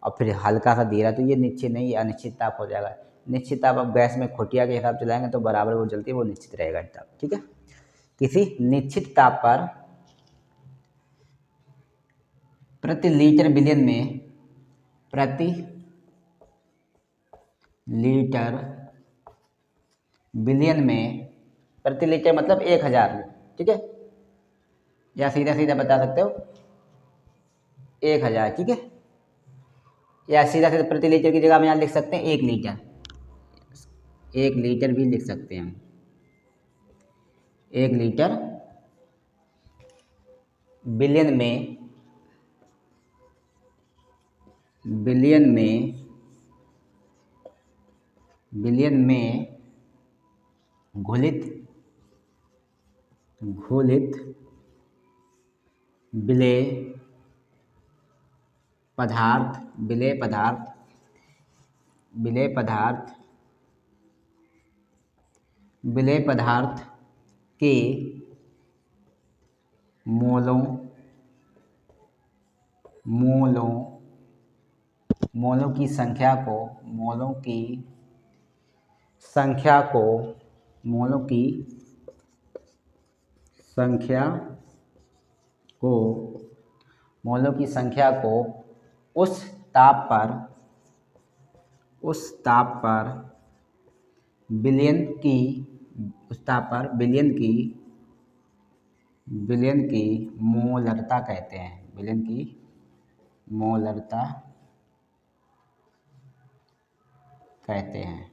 और फिर हल्का सा धीरा, तो ये निश्चित नहीं, अनिश्चित ताप हो जाएगा। निश्चित ताप अब गैस में खुटिया के हिसाब से चलाएंगे तो बराबर वो जलती है, वो निश्चित रहेगा ताप, ठीक है। किसी निश्चित ताप पर प्रति लीटर बिलियन में, प्रति लीटर बिलियन में, प्रति लीटर मतलब 1000 में, ठीक है, या सीधा सीधा बता सकते हो 1000, ठीक है। या सीधा सीधा प्रति लीटर की जगह हम यहाँ लिख सकते हैं 1 लीटर, 1 लीटर भी लिख सकते हैं हम। 1 लीटर बिलियन में, बिलियन में, बिलियन में घुलित, घुलित विलेय पदार्थ, विलेय पदार्थ, विलेय पदार्थ, विलेय पदार्थ के मोलों, मोलों, मोलों की संख्या को, मोलों की संख्या को, मोलों की संख्या को, मोलों की संख्या को उस ताप पर, उस ताप पर बिलियन की, उस ताप पर बिलियन की, बिलियन की मोलरता कहते हैं, बिलियन की मोलरता कहते हैं,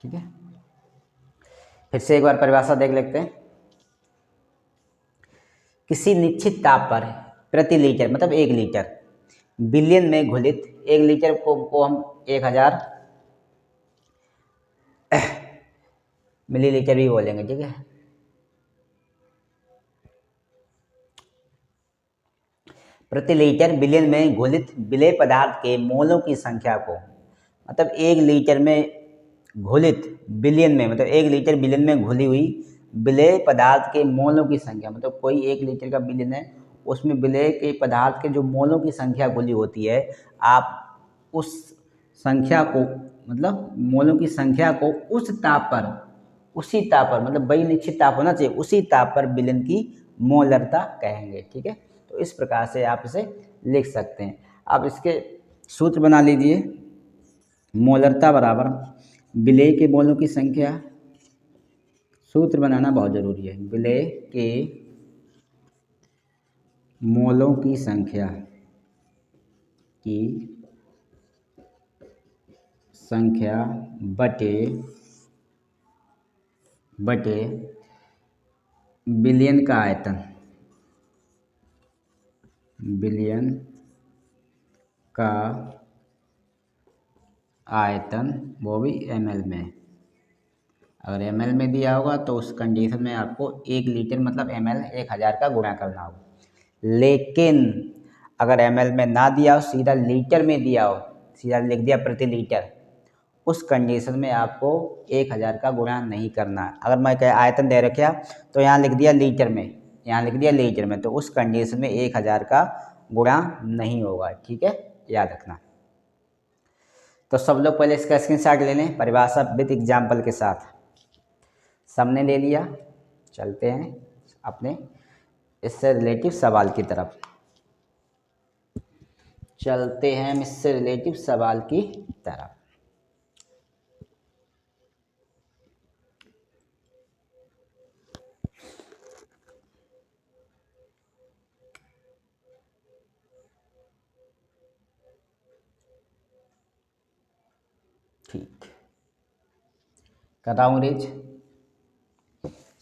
ठीक है। फिर से एक बार परिभाषा देख लेते हैं। किसी निश्चित ताप पर प्रति लीटर मतलब 1 लीटर बिलियन में घुलित, 1 लीटर को हम 1000 मिलीलीटर भी बोलेंगे, ठीक है। प्रति लीटर बिलियन में घुलित विलेय पदार्थ के मोलों की संख्या को, मतलब 1 लीटर में घुलित, बिलियन में मतलब 1 लीटर बिलियन में घुली हुई विलेय पदार्थ के मोलों की संख्या, मतलब कोई 1 लीटर का बिलियन है, उसमें विलेय के पदार्थ के जो मोलों की संख्या घुली होती है, आप उस संख्या को, मतलब मोलों की संख्या को उस ताप पर, उसी ताप पर, मतलब वही निश्चित ताप होना चाहिए, उसी ताप पर बिलियन की मोलरता कहेंगे, ठीक है। तो इस प्रकार से आप इसे लिख सकते हैं। आप इसके सूत्र बना लीजिए, मोलरता बराबर विलेय के मोलों की संख्या, सूत्र बनाना बहुत ज़रूरी है, विलेय के मोलों की संख्या की संख्या बटे बिलियन का आयतन, बिलियन का आयतन, वो भी ml में। अगर ml में दिया होगा तो उस कंडीशन में आपको 1 लीटर मतलब ml 1000 का गुणा करना होगा। लेकिन अगर ml में ना दिया हो, सीधा लीटर में दिया हो, सीधा लिख दिया प्रति लीटर, उस कंडीशन में आपको 1000 का गुणा नहीं करना। अगर मैं क्या आयतन दे रखा तो यहाँ लिख दिया लीटर में, यहाँ लिख दिया लीटर में, तो उस कंडीशन में 1000 का गुणा नहीं होगा, ठीक है, याद रखना। तो सब लोग पहले इसका स्क्रीनशॉट ले लें परिभाषा विद एग्जाम्पल के साथ। सबने ले लिया, चलते हैं अपने इससे रिलेटिव सवाल की तरफ चलते हैं, हम इससे रिलेटिव सवाल की तरफ। ठीक, कर रहा हूँ रेज,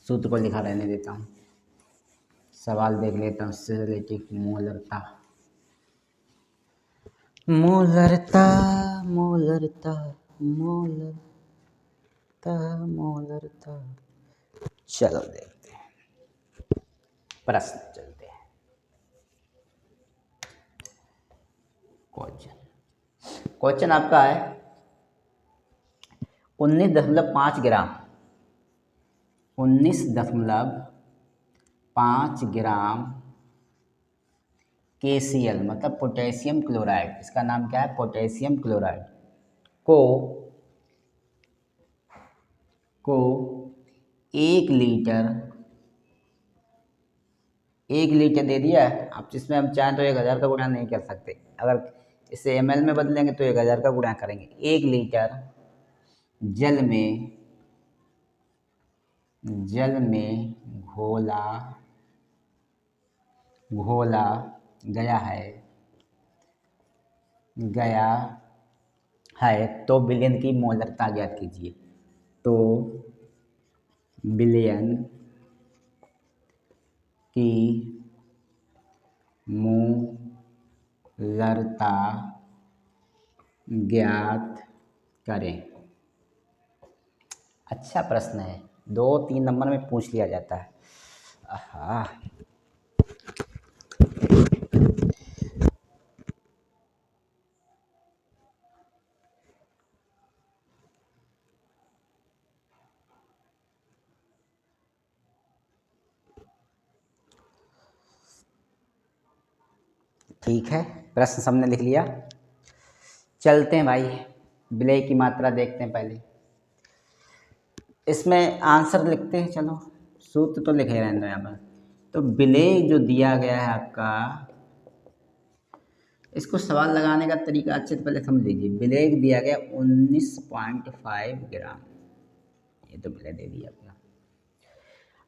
सूत्र को लिखा रहने देता हूँ, सवाल देख लेता हूँ उससे रिलेटिव। मोलरता मोलरता मोलरता मोलरता मोलरता। चलो देखते हैं प्रश्न, चलते हैं क्वेश्चन। क्वेश्चन आपका है 19.5 ग्राम 19.5 ग्राम KCl मतलब पोटेशियम क्लोराइड, इसका नाम क्या है, पोटेशियम क्लोराइड को 1 लीटर दे दिया है। अब जिसमें हम चाहें तो 1000 का गुणा नहीं कर सकते, अगर इसे ml में बदलेंगे तो 1000 का गुणा करेंगे। 1 लीटर जल में घोला गया है तो विलयन की मोलरता ज्ञात कीजिए। तो विलयन की मोलरता ज्ञात करें। अच्छा प्रश्न है, 2-3 नंबर में पूछ लिया जाता है। आहा, ठीक है, प्रश्न सबने लिख लिया। चलते हैं भाई, विलय की मात्रा देखते हैं पहले, इसमें आंसर लिखते हैं। चलो सूत्र तो लिखे रहने दो यहाँ पर। तो विलय जो दिया गया है आपका, इसको सवाल लगाने का तरीका अच्छे से पहले समझ लीजिए। विलय दिया गया 19.5 ग्राम, ये तो विलय दे दिया अपना।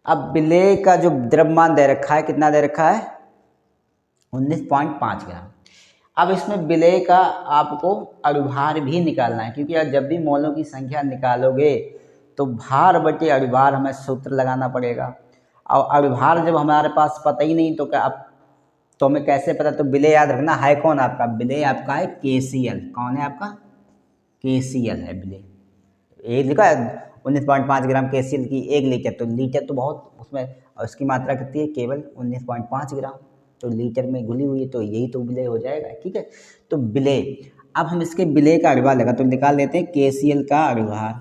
अब विलय का जो द्रव्यमान दे रखा है, कितना दे रखा है, 19.5 ग्राम। अब इसमें विलय का आपको अणुभार भी निकालना है, क्योंकि जब भी मोलों की संख्या निकालोगे तो भार बटे अणुभार हमें सूत्र लगाना पड़ेगा। और अणुभार जब हमारे पास पता ही नहीं तो क्या अब तो हमें कैसे पता। तो विलय याद रखना है कौन आपका, विलय आपका है KCl। कौन है आपका, KCl है विलय। एक लिखा है 19.5 ग्राम KCl की 1 लीटर, तो लीटर तो बहुत उसमें, और उसकी मात्रा कितनी है, केवल 19.5 ग्राम, तो लीटर में घुली हुई है, तो यही तो विलय हो जाएगा। ठीक है, तो विलय, अब हम इसके विलय का अणुभार लगा तो निकाल लेते हैं KCl का अणुभार।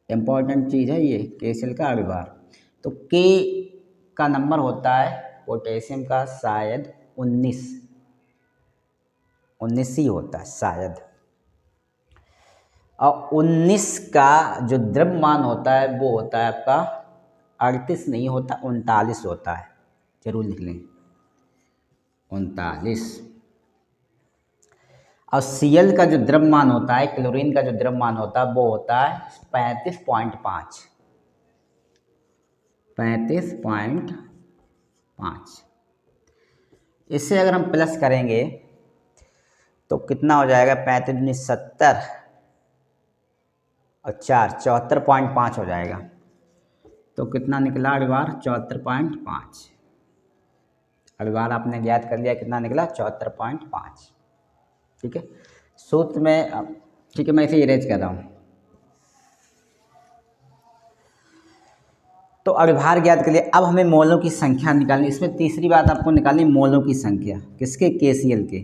इंपॉर्टेंट चीज़ है ये, KCl का अणुभार। तो K का नंबर होता है पोटेशियम का शायद 19 ही होता है शायद, और 19 का जो द्रव्यमान होता है वो होता है आपका 38 नहीं होता, 39 होता है, जरूर लिख लें 39। और Cl का जो द्रव्यमान होता है, क्लोरीन का जो द्रव्यमान होता है वो होता है 35.5। इससे अगर हम प्लस करेंगे तो कितना हो जाएगा, 35 70 और 4 74.5 हो जाएगा। तो कितना निकला अणुभार, 74.5। अणुभार आपने ज्ञात कर लिया, कितना निकला, 74.5। ठीक है, सूत्र में, ठीक है मैं इसे इरेज कर रहा हूँ। तो अणुभार ज्ञात कर लिया, अब हमें मोलों की संख्या निकालनी। इसमें तीसरी बात आपको निकालनी, मोलों की संख्या किसके, KCl के।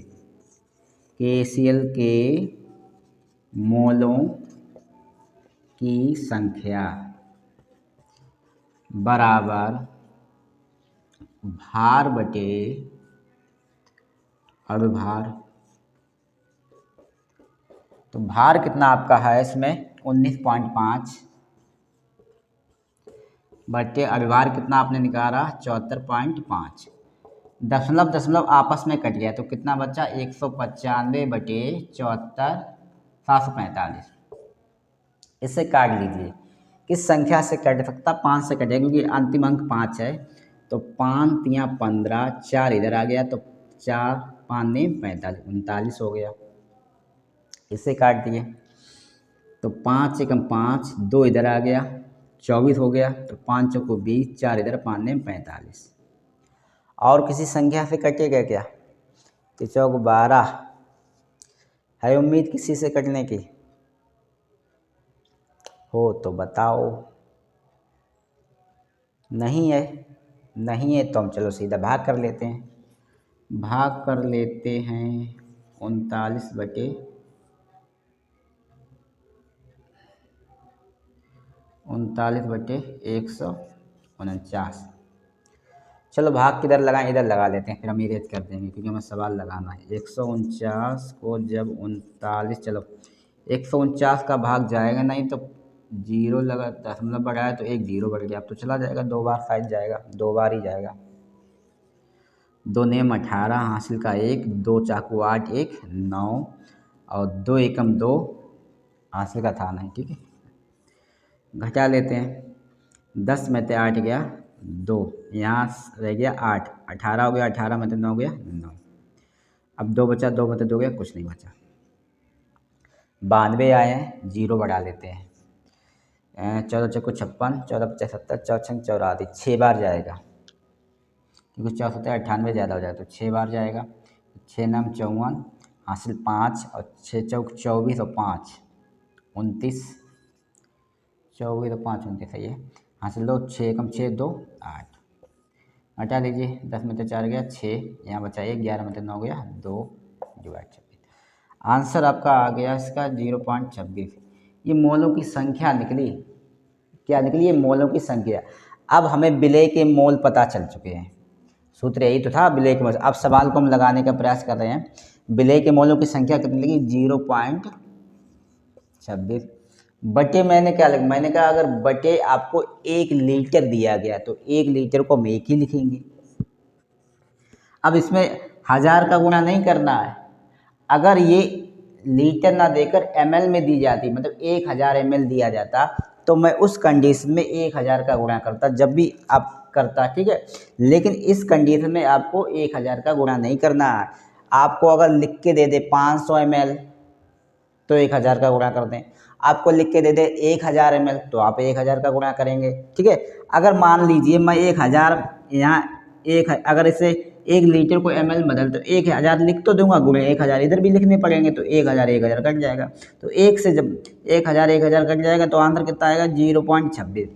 KCl के मोलों की संख्या बराबर भार बटे अणुभार। तो भार कितना आपका है इसमें 19.5 बटे अभिभार कितना आपने निकाला 74.5, दशमलव दशमलव आपस में कट गया तो कितना बचा 195 बटे 74 745। इसे काट लीजिए। किस संख्या से कट सकता? 5 से कटेगा क्योंकि अंतिम अंक 5 है। तो 5 तियाँ 15, 4 इधर आ गया तो 4 5 ने 45 39 हो गया। इसे काट दिए तो 5 एकम 5, 2 इधर आ गया 24 हो गया तो 5 चौको 20, 4 इधर 5 ने 45। और किसी संख्या से कटेगा क्या? तो चौक 12 है उम्मीद किसी से कटने की हो तो बताओ। नहीं है, नहीं है तो हम चलो सीधा भाग कर लेते हैं। भाग कर लेते हैं 39 बटे 149। चलो भाग किधर लगाएं, इधर लगा लेते हैं फिर हम इरेज कर देंगे क्योंकि हमें सवाल लगाना है। 149 को जब 39, चलो 149 का भाग जाएगा नहीं तो जीरो लगा, दशमलव बढ़ाया तो एक जीरो बढ़ गया। अब तो चला जाएगा, 2 बार शायद जाएगा, 2 बार ही जाएगा। 2 नेम 18 हासिल का 1, 2 चाकू 8 1 9 और 2 एकम 2 हासिल का था नहीं। ठीक है, घटा लेते हैं। 10 में से 8 गया 2, यहाँ रह गया 8, 18 हो गया, 18 में से 9 गया 9। अब 2 बचा, 2 में से 2 गया, कुछ नहीं बचा। 92 आए हैं, जीरो बढ़ा लेते हैं। 14 चौको 56, 14 पचास 70, 14 84, 6 बार जाएगा क्योंकि 64 98 ज़्यादा हो जाएगा तो 6 बार जाएगा। 6 नाम 54 हासिल 5 और 6 चौक 24 और 5 29, 24 और 5 29 है ये हासिल 2, 6 एकम 6 2 8। हटा लीजिए, 10 में से 4 गया 6, यहाँ बचा 1, 11 में से 9 गया 2 डिवाइड 26। आंसर आपका आ गया इसका 0.26। ये मोलों की संख्या निकली। क्या निकली? ये मोलों की संख्या। अब हमें विलय के मोल पता चल चुके हैं। सूत्र यही तो था विलय के मोल। अब सवाल को हम लगाने का प्रयास कर रहे हैं। विलय के मोलों की संख्या कितनी लगी? 0.26 बटे मैंने क्या लगा, मैंने कहा अगर बटे आपको 1 लीटर दिया गया तो 1 लीटर को हम 1 ही लिखेंगे। अब इसमें 1000 का गुणा नहीं करना है। अगर ये लीटर ना देकर ml में दी जाती, मतलब 1000 ml दिया जाता तो मैं उस कंडीशन में 1000 का गुणा करता जब भी आप करता। ठीक है, लेकिन इस कंडीशन में आपको 1000 का गुणा नहीं करना है। आपको अगर लिख के दे दे 500 ml तो 1000 का गुणा कर दें। आपको लिख के दे दे 1000 ml तो आप 1000 का गुणा करेंगे। ठीक है, अगर मान लीजिए मैं 1000 यहाँ अगर इसे 1 लीटर को ml बदल तो 1000 लिख तो दूंगा, गुणे 1000 इधर भी लिखने पड़ेंगे तो 1000 कट जाएगा। तो 1 से जब 1000 कट जाएगा तो आंसर कितना आएगा? 0.26।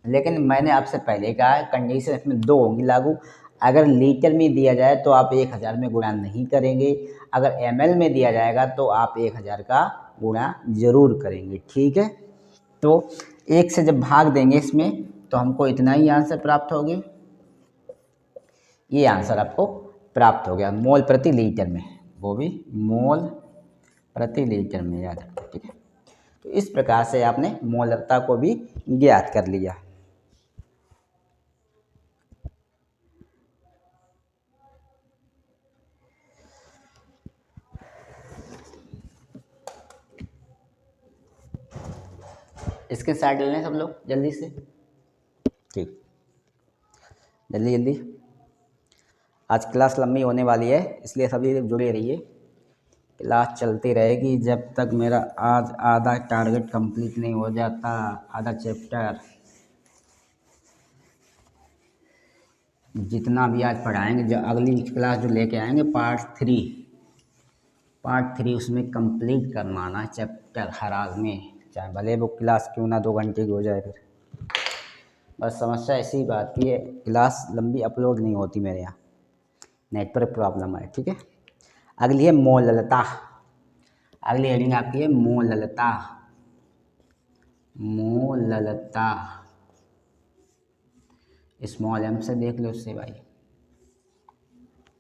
लेकिन मैंने आपसे पहले कहा है कंडीशन इसमें 2 होंगी लागू। अगर लीटर में दिया जाए तो आप 1000 में गुणा नहीं करेंगे, अगर ml में दिया जाएगा तो आप 1000 का गुणा जरूर करेंगे। ठीक है, तो 1 से जब भाग देंगे इसमें तो हमको इतना ही आंसर प्राप्त होगी। ये आंसर आपको प्राप्त हो गया मोल प्रति लीटर में, वो भी मोल प्रति लीटर में, याद रखिए। ठीक है, तो इस प्रकार से आपने मोलरता को भी ज्ञात कर लिया। इसके साइड लें सब लोग जल्दी से। ठीक, जल्दी जल्दी। आज क्लास लंबी होने वाली है इसलिए सभी जुड़े रहिए। क्लास चलती रहेगी जब तक मेरा आज आधा टारगेट कंप्लीट नहीं हो जाता, आधा चैप्टर। जितना भी आज पढ़ाएंगे, जो अगली क्लास जो लेके आएंगे पार्ट थ्री उसमें कंप्लीट करवाना चैप्टर हर हाल में, चाहे भले वो क्लास क्यों ना 2 घंटे की हो जाए। फिर बस समस्या इसी बात की है, क्लास लंबी अपलोड नहीं होती मेरे यहाँ, नेटवर्क प्रॉब्लम है। ठीक है, अगली है मोललता। अगली हेडिंग आपकी है मोललता। मोललता स्मॉल एम से देख लो उससे भाई।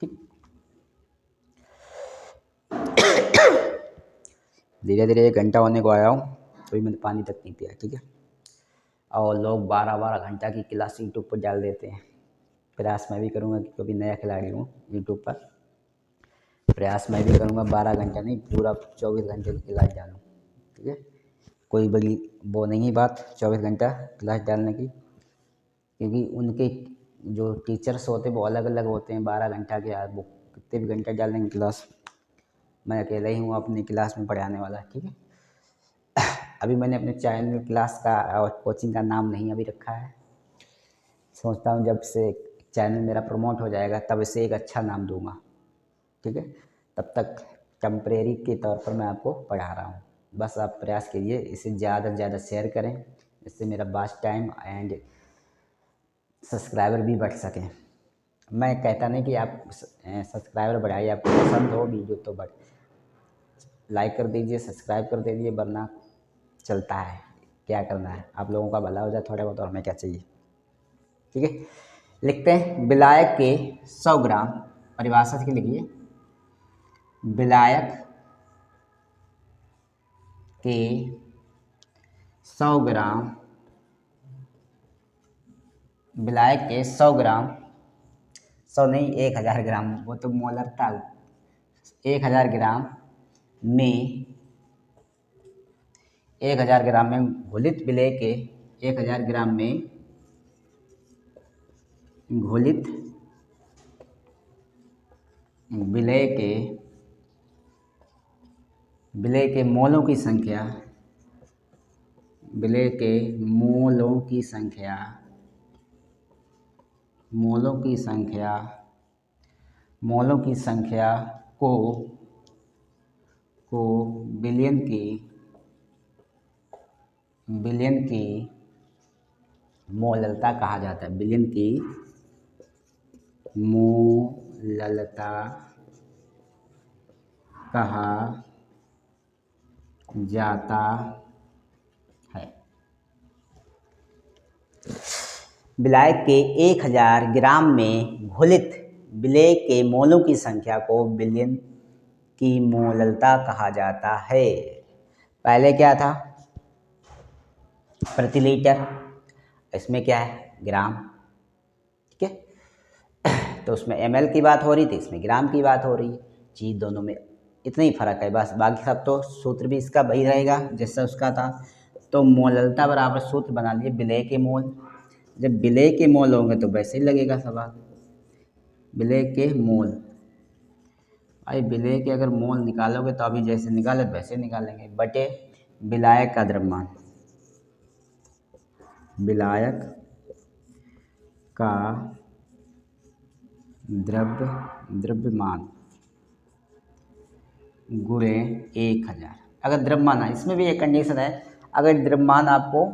ठीक, धीरे धीरे 1 घंटा होने को आया हूँ, तो मैंने पानी तक नहीं पिया। ठीक है, और लोग 12-12 घंटा की क्लास यूट्यूब पर डाल देते हैं। प्रयास मैं भी करूँगा कि कभी नया खिलाड़ी हूँ यूट्यूब पर, प्रयास मैं भी करूँगा 12 घंटा नहीं, पूरा 24 घंटे की क्लास डालूँ। ठीक है, कोई बड़ी वो नहीं है बात 24 घंटा क्लास डालने की, क्योंकि उनके जो टीचर्स होते हैं वो अलग अलग होते हैं। 12 घंटा के यार वो कितने भी घंटा डाल देंगे क्लास, मैं अकेला ही हूँ अपनी क्लास में पढ़ाने वाला। ठीक है, अभी मैंने अपने चैनल क्लास का और कोचिंग का नाम नहीं अभी रखा है, सोचता हूँ जब से चैनल मेरा प्रमोट हो जाएगा तब इसे एक अच्छा नाम दूंगा। ठीक है, तब तक टेम्परेरी के तौर पर मैं आपको पढ़ा रहा हूँ। बस आप प्रयास कीजिए, इसे ज़्यादा से ज़्यादा शेयर करें, इससे मेरा वॉच टाइम एंड सब्सक्राइबर भी बढ़ सकें। मैं कहता नहीं कि आप सब्सक्राइबर बढ़ाइए, आपको पसंद हो वीडियो तो बढ़ लाइक कर दीजिए, सब्सक्राइब कर दीजिए, वरना चलता है, क्या करना है, आप लोगों का भला हो जाए थोड़ा बहुत, और हमें क्या चाहिए। ठीक है, लिखते हैं विलायक के 100 ग्राम, परिभाषा के लिखिए, विलायक के 100 ग्राम, विलायक के 100 ग्राम, 100 नहीं 1000 ग्राम, वो तो मोलर था, 1000 ग्राम में 1000 ग्राम में घोलित विलेय के 1000 ग्राम में घोलित विलेय के मोलों की संख्या, विलेय के मोलों की संख्या, मोलों की संख्या, मोलों की संख्या को विलयन की मोललता कहा जाता है। विलयन की मोललता कहा जाता है। विलायक के 1000 ग्राम में घुलित विलेय के मोलों की संख्या को विलयन की मोललता कहा जाता है। पहले क्या था, प्रति लीटर, इसमें क्या है ग्राम। ठीक है, तो उसमें ml की बात हो रही थी, इसमें ग्राम की बात हो रही है। चीज़ दोनों में इतना ही फर्क है बस, बाकी सब तो सूत्र भी इसका वही रहेगा जैसा उसका था। तो मोललता बराबर सूत्र बना लिए विलेय के मोल, जब विलेय के मोल होंगे तो वैसे ही लगेगा सवाल, विलेय के मोल। भाई विलेय के अगर मोल निकालोगे तो अभी जैसे निकाले वैसे निकालेंगे, बटे विलायक का द्रव्यमान, विलायक का द्रव्यमान गुणे 1000। अगर द्रव्यमान है, इसमें भी एक कंडीशन है, अगर द्रव्यमान आपको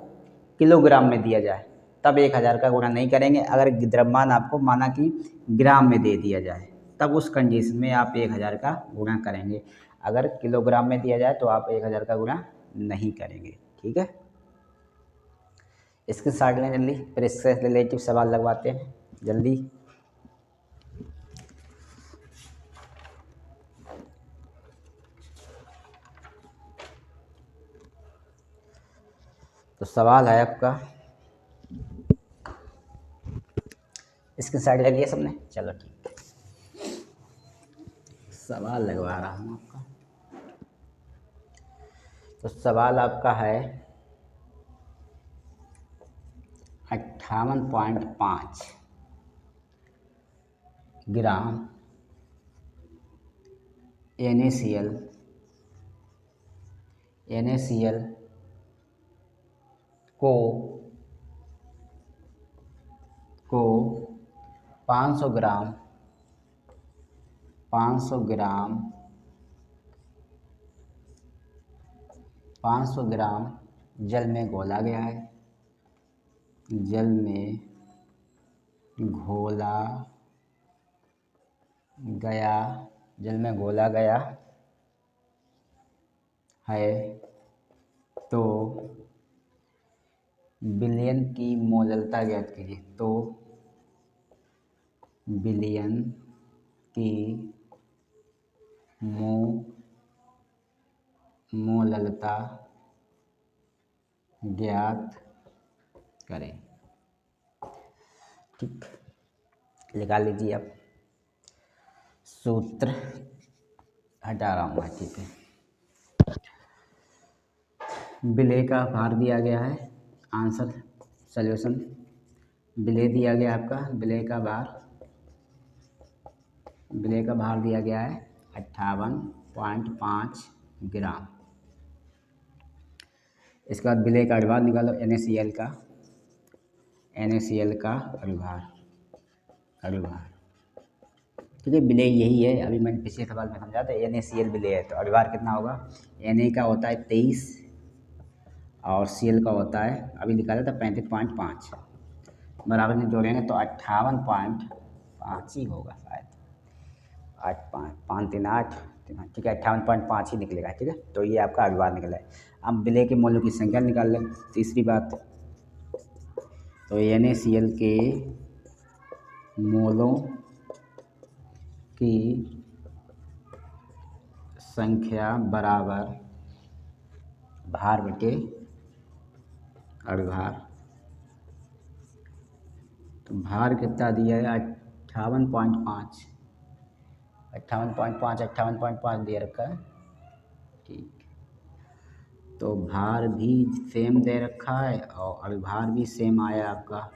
किलोग्राम में दिया जाए तब 1000 का गुणा नहीं करेंगे। अगर द्रव्यमान आपको माना कि ग्राम में दे दिया जाए तब उस कंडीशन में आप 1000 का गुणा करेंगे। अगर किलोग्राम में दिया जाए तो आप 1000 का गुणा नहीं करेंगे। ठीक है, इसके साइड लें जल्दी, फिर इससे रिलेटिव सवाल लगवाते हैं जल्दी। तो सवाल है आपका, इसके साइड लगी है सबने, चलो ठीक है, सवाल लगवा रहा हूँ आपका। तो सवाल आपका है 58.5 ग्राम NaCl को 500 ग्राम 500 ग्राम जल में घोला गया है, जल में घोला गया, जल में घोला गया है, तो विलयन की मोललता ज्ञात कीजिए। तो विलयन की मोललता ज्ञात करें। ठीक, निकाल लीजिए अब। सूत्र हटा रहा हूँ मैं। ठीक है, विलय का भार दिया गया है, आंसर सॉल्यूशन विलय दिया गया आपका। विलय का भार दिया गया है 58.5 ग्राम। इसके बाद विलय का अभिभार निकालो, NaCl का अभिभार। ठीक है, विलय यही है, अभी मैंने पिछले सवाल में समझा था। NaCl विलय है तो अभिभार कितना होगा? Na का होता है 23 और Cl का होता है, अभी निकाला था 35.5, बराबर में जोड़ेंगे तो 58.5 ही होगा शायद। 5 3 8, ठीक है, 58.5 ही निकलेगा। ठीक है, तो ये आपका अभिभार निकला है। अब विलय के मोलों की संख्या निकाल लें। तीसरी बात, तो NaCl के मोलों की संख्या बराबर भार बटे अभिभार। तो भार कितना दिया है? 58.5 दे रखा है। ठीक, तो भार भी सेम दे रखा है और अभिभार भी सेम आया आपका,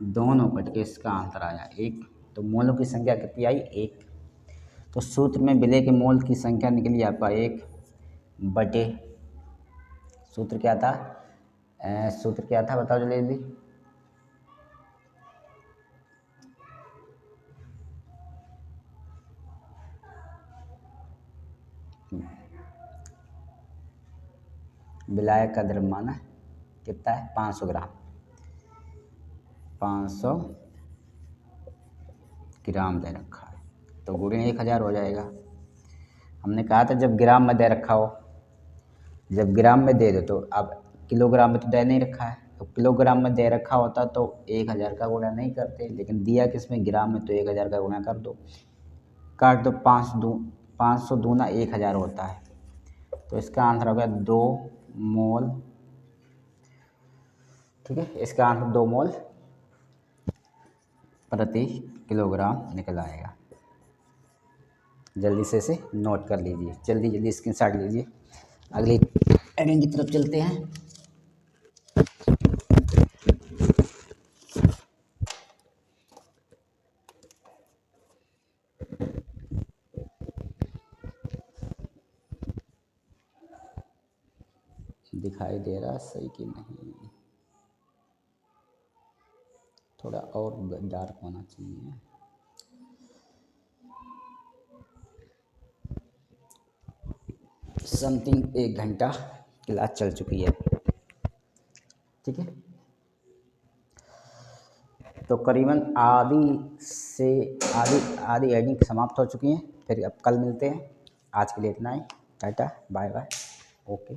दोनों कट के इसका आंसर आया 1। तो मोलों की संख्या कितनी आई? 1। तो सूत्र में विलय के मोल की संख्या निकली आपका 1 बटे, सूत्र क्या था? बताओ जल्दी। विलायक का द्रव्यमान कितना है? 500 ग्राम। 500 ग्राम दे रखा है, तो गुणे 1000 हो जाएगा। हमने कहा था जब ग्राम में दे रखा हो, जब ग्राम में दे दो तो अब किलोग्राम में तो दे नहीं रखा है, तो किलोग्राम में दे रखा होता तो 1000 का गुणा नहीं करते, लेकिन दिया किसमें? ग्राम में, तो 1000 का गुणा कर दो, काट दो। 500 दूना 1000 होता है, तो इसका आंसर हो गया 2 मोल। ठीक है, इसका आंसर 2 मोल प्रति किलोग्राम निकल आएगा। जल्दी से इसे नोट कर लीजिए, जल्दी स्क्रीनशॉट लीजिए। अगली हेडिंग की तरफ चलते हैं। दिखाई दे रहा सही कि नहीं? थोड़ा और डार्क होना चाहिए। समथिंग 1 घंटा क्लास चल चुकी है। ठीक है, तो करीबन आधी हेडिंग समाप्त हो चुकी हैं। फिर अब कल मिलते हैं। आज के लिए इतना ही। टाटा, बाय बाय, ओके।